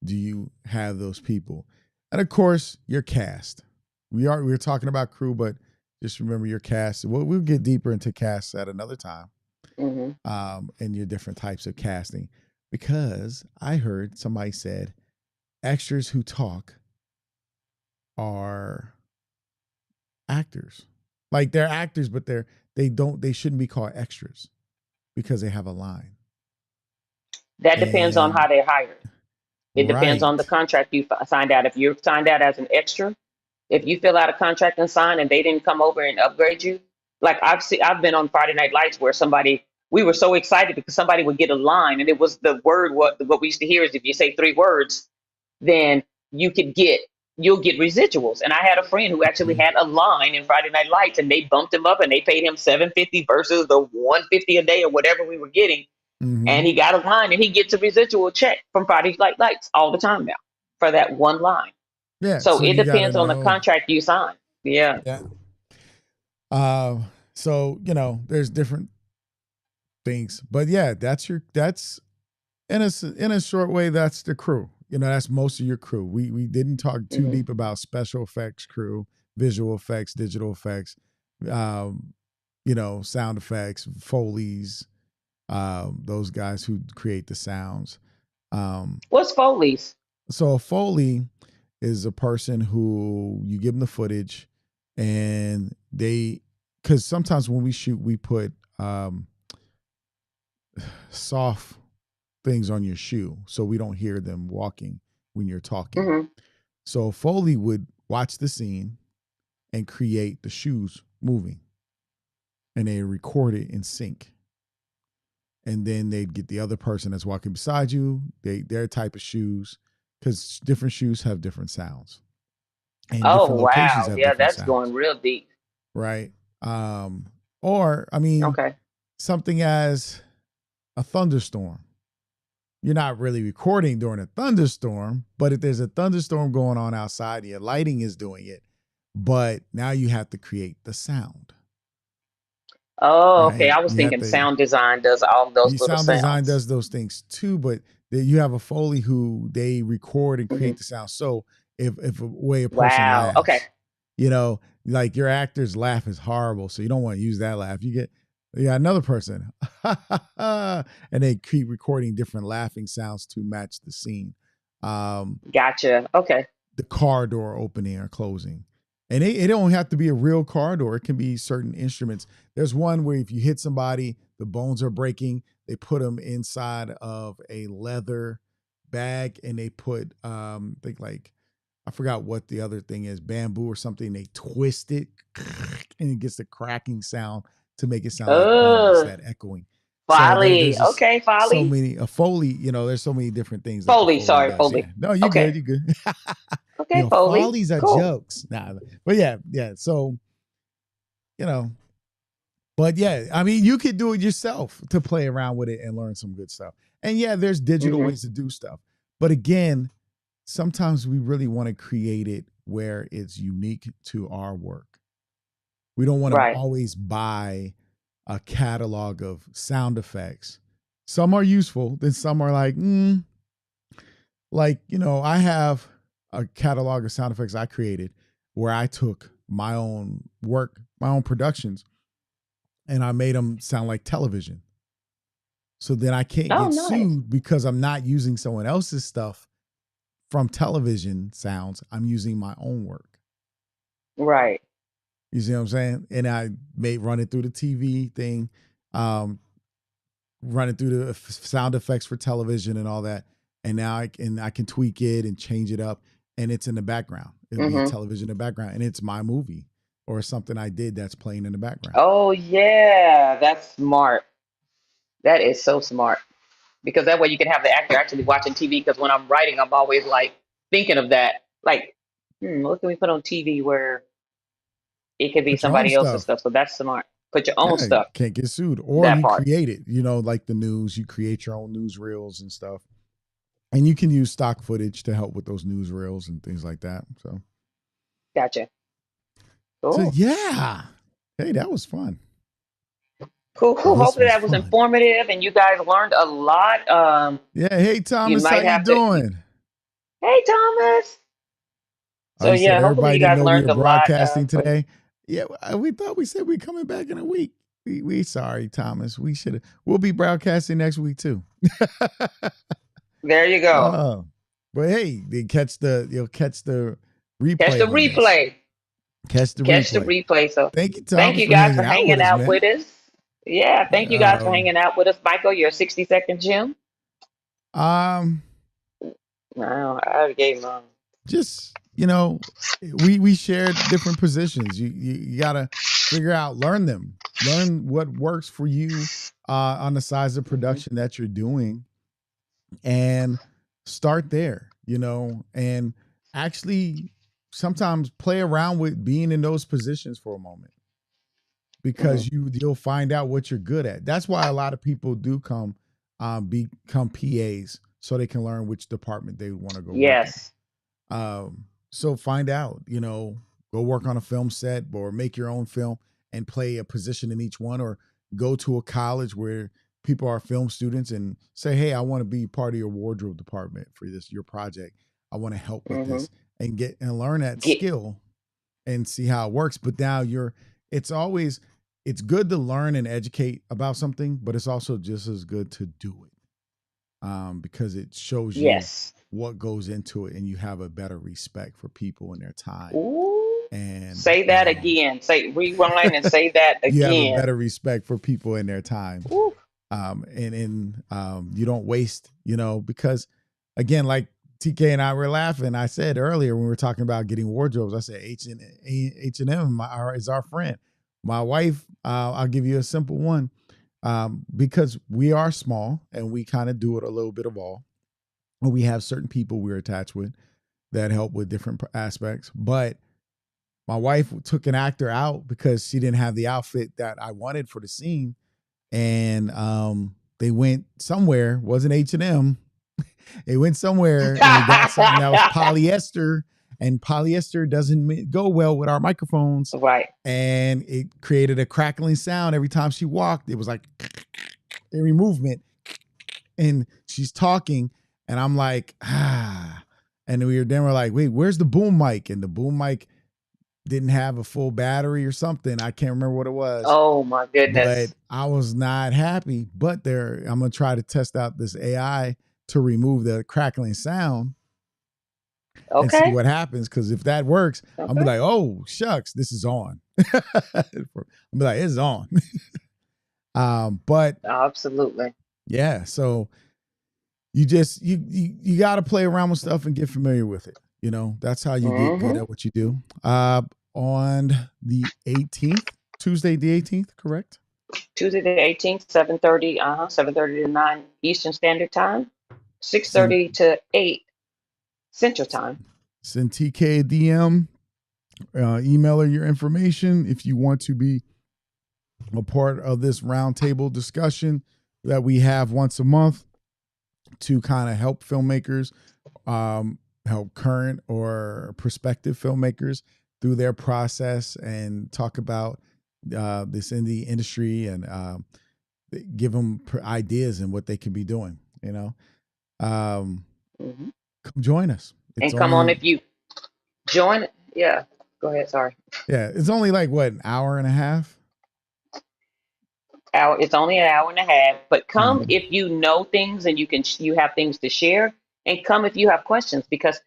do you have those people? And of course, your cast. We're talking about crew, but just remember your cast. We'll get deeper into casts at another time, Hmm. and your different types of casting, because I heard somebody said extras who talk are actors. Like they're actors, but they shouldn't be called extras because they have a line. That depends on And how they're hired. It depends on the right. contract you signed out. If you're signed out as an extra, if you fill out a contract and sign and they didn't come over and upgrade you, like I've been on Friday Night Lights where we were so excited because somebody would get a line and it was the word, what we used to hear is if you say 3 words, then you could get you'll get residuals. And I had a friend who actually Mhm. had a line in Friday Night Lights and they bumped him up and they paid him 750 versus the 150 a day or whatever we were getting. And Mhm. he got a line and he gets a residual check from Friday Night Lights all the time now for that one line. Yeah. So So it you got to depends on the know. contract you sign. Yeah. Yeah. So there's different things, but yeah, that's in a short way, that's the crew. That's most of your crew. We didn't talk too Hmm. deep about special effects crew, visual effects, digital effects, um, sound effects, Foley's, those guys who create the sounds. Um, What's Foley's? so a Foley is a person who you give them the footage, and because sometimes when we shoot, we put soft things on your shoe so we don't hear them walking when you're talking. Hmm. So Foley would watch the scene and create the shoes moving, and they record it in sync. And then they'd get the other person that's walking beside you, their type of shoes, because different shoes have different sounds, and Oh, different locations wow. have Yeah, different that's going sounds, real deep. right? Um, or I mean, Okay. something as a thunderstorm. You're not really recording during a thunderstorm, but if there's a thunderstorm going on outside, your lighting is doing it. But now you have to create the sound, Oh, okay. right? I was You have thinking to. sound design does all those You little sound design sounds. does those things too, but you have a Foley who they record and Hmm. create the sound. So if a way a person Wow. Okay. laughs, you know, like your actor's laugh is horrible, so you don't want to use that laugh. You got another person, and they keep recording different laughing sounds to match the scene. Um, Gotcha. Okay. the car door opening or closing. And it don't have to be a real car door. It can be certain instruments. There's one where if you hit somebody, the bones are breaking. They put them inside of a leather bag, and they put think like I forgot what the other thing is, bamboo or something. They twist it and it gets the cracking sound to make it sound like bones, Oh, that echoing. So Foley. there's just Okay, so Foley. many a Foley, there's so many different things that the Foley. Foley Sorry, does. Foley. Yeah. No, you Okay. good, you good. Okay, Foley. Follies are Cool. jokes. Nah, but yeah. So, you know, but yeah, I mean, you could do it yourself to play around with it and learn some good stuff. And yeah, there's digital Hmm. ways to do stuff. But again, sometimes we really want to create it where it's unique to our work. We don't want to Right. always buy a catalog of sound effects. Some are useful, then some are like, I have a catalog of sound effects I created where I took my own work, my own productions, and I made them sound like television. So then I can't Oh, get nice. sued because I'm not using someone else's stuff from television sounds. I'm using my own work. Right. You see what I'm saying? And I made run it through the TV thing, um, run it through the sound effects for television and all that. And now I can tweak it and change it up, and it's in the background. It'll be a Hmm. television in the background, and it's my movie or something I did that's playing in the background. Oh, yeah. That's smart. That is so smart. Because that way you can have the actor actually watching TV. Because when I'm writing, I'm always like thinking of that. Like, what can we put on TV where it could be Put your own somebody else's stuff. stuff? So that's smart. Put your own Yeah, stuff. can't get sued. Or That you part. create it, like the news, you create your own newsreels and stuff. And you can use stock footage to help with those newsreels and things like that. Gotcha. So Cool. yeah. Hey, that was fun. Cool. Cool. This Hopefully was that was fun. informative and you guys learned a lot. Yeah. Hey, You Thomas, how might you have to. doing? Hey, Thomas. Oh, So you said yeah, hopefully everybody you didn't guys know we learned were a lot. broadcasting today. Yeah, we thought we said we coming back in a week. We sorry, Thomas. We'll be broadcasting next week too. There you go. Oh, but hey, you'll catch the Catch replay the on this. replay. Catch the Catch the replay. replay. So Thank you, thank Thomas, you for guys for hanging out with hanging us, out man. with us. Yeah, thank you guys for hanging out with us. Michael, your 60-second gym. Um, No, I already gave mine. just we shared different positions. You gotta figure out, learn them, learn what works for you on the size of Hmm. production that you're doing, and start there. And actually sometimes play around with being in those positions for a moment, Hmm. because you'll find out what you're good at. That's why a lot of people do become PAs, so they can learn which department they want to go work in. Yes. So find out, go work on a film set or make your own film and play a position in each one, or go to a college where people are film students and say, hey, I want to be part of your wardrobe department for your project. I want to help with Hmm. this, and get and learn that Get skill and see how it works. But now it's always, it's good to learn and educate about something, but it's also just as good to do it, because it shows you yes. what goes into it, and you have a better respect for people and their time. Ooh. And Say that again. Say rewind and say that you have a again. better respect for people and their time. Ooh. And you don't waste, because again, like TK and I were laughing. I said earlier when we were talking about getting wardrobes, I said H&M is our friend. My wife, I'll give you a simple one, because we are small and we kind of do it a little bit of all. And we have certain people we're attached with that help with different aspects. But my wife took an actor out because she didn't have the outfit that I wanted for the scene, and they went somewhere. Wasn't H&M. They went somewhere and they got something that was polyester, and polyester doesn't go well with our microphones. Right. And it created a crackling sound every time she walked. It was like every movement, and she's talking, and I'm like, ah. And we're like, wait, where's the boom mic? And the boom mic didn't have a full battery or something. I can't remember what it was, Oh my but goodness. I was not happy. But I'm gonna try to test out this AI to remove the crackling sound and see Okay. what happens. Because if that works, I'm be Okay. like, oh shucks, this is on. I'll be like, it's on. But Absolutely. yeah, so you just you got to play around with stuff and get familiar with it. That's how you get good Hmm. at what you do. On the 18th, Tuesday the 18th, correct? Tuesday the 18th, 7:30, 7:30 to 9 Eastern Standard Time, Send 6:30 to 8 Central Time. send TK a DM, email her your information if you want to be a part of this roundtable discussion that we have once a month to kind of help filmmakers, help current or prospective filmmakers through their process, and talk about this indie industry, and give them ideas and what they can be doing. Um, Hmm. Come join us. It's And come on, only if you join, yeah, go ahead. Sorry. Yeah, it's only like what, an hour and a half. Hour, it's only an hour and a half, but come Mm. if you know things and you have things to share, and come if you have questions, because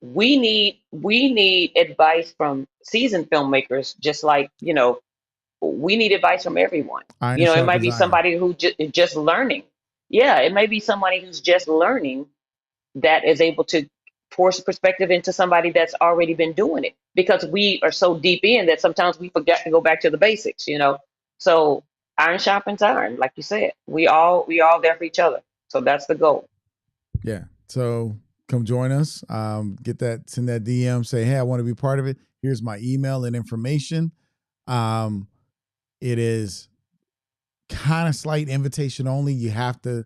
we need advice from seasoned filmmakers, just like we need advice from everyone. Iron It might sharpens be iron. somebody who is just learning. Yeah, it may be somebody who's just learning that is able to force perspective into somebody that's already been doing it, because we are so deep in that sometimes we forget to go back to the basics. So iron sharpens iron, like you said. We all there for each other. So that's the goal. Yeah. So come join us. Send that DM, say, hey, I want to be part of it. Here's my email and information. Um, it is kind of slight invitation only. You have to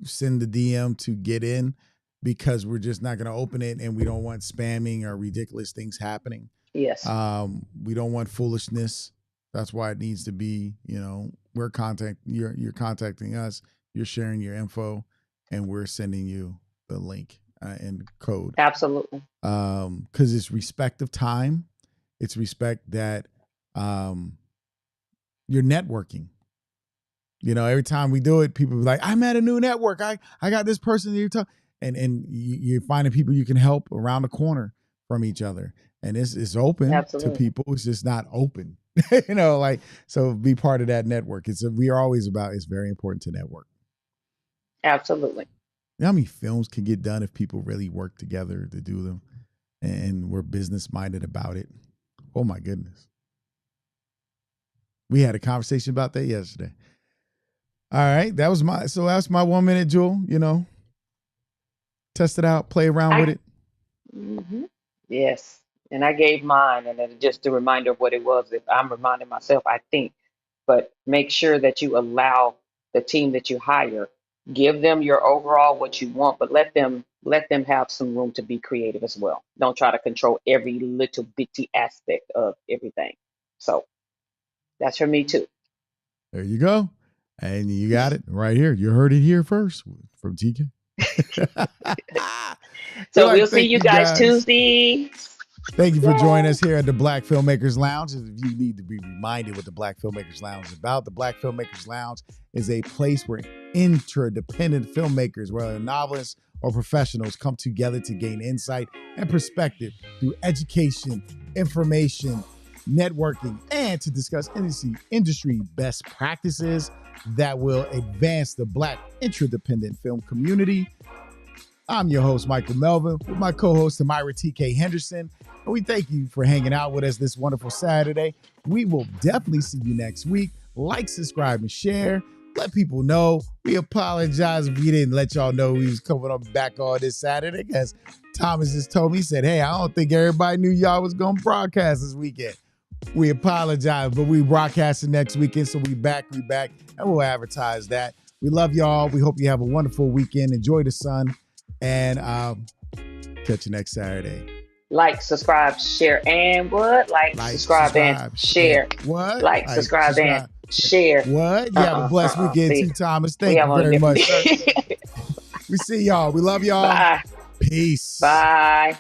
send the DM to get in, because we're just not going to open it, and we don't want spamming or ridiculous things happening. Yes. We don't want foolishness. That's why it needs to be, you're contacting us, you're sharing your info, and we're sending you the link and code. Absolutely. Because it's respect of time. It's respect that you're networking. Every time we do it, people be like, I'm at a new network. I got this person that you're talking, and you're finding people you can help around the corner from each other. and it's open to Absolutely. people. It's just not open, like, so be part of that network. We are always about, it's very important to network. Absolutely. You know how many films can get done if people really work together to do them and we're business minded about it? Oh my goodness. We had a conversation about that yesterday. All right. That's my 1 minute, Jewel, test it out, play around with I it. Yes. And I gave mine, and then just a reminder of what it was. If I'm reminding myself, I think, but make sure that you allow the team that you hire, give them your overall what you want, but let them have some room to be creative as well. Don't try to control every little bitty aspect of everything. So that's for me too. There you go. And you got it right here. You heard it here first from TK. So Like, we'll see thank you you guys guys. Tuesday. Thank you for joining Yay. us here at the Black Filmmakers Lounge. If you need to be reminded what the Black Filmmakers Lounge is about, the Black Filmmakers Lounge is a place where interdependent filmmakers, whether novelists or professionals, come together to gain insight and perspective through education, information, networking, and to discuss industry best practices that will advance the Black interdependent film community. I'm your host, Michael Melvin, with my co-host, Tamira TK Henderson. And we thank you for hanging out with us this wonderful Saturday. We will definitely see you next week. Like, subscribe, and share. Let people know. We apologize if we didn't let y'all know we was coming up back on this Saturday, because Thomas just told me, he said, hey, I don't think everybody knew y'all was going to broadcast this weekend. We apologize, but we broadcasting next weekend, so we back, and we'll advertise that. We love y'all. We hope you have a wonderful weekend. Enjoy the sun, and catch you next Saturday. Like, subscribe, share, and what? Like, subscribe, and share. What? Like, subscribe, and share. What? You have a blessed weekend See, too, Thomas. we Thank have you on a very much, different. sir. We see y'all. We love y'all. Bye. Peace. Bye.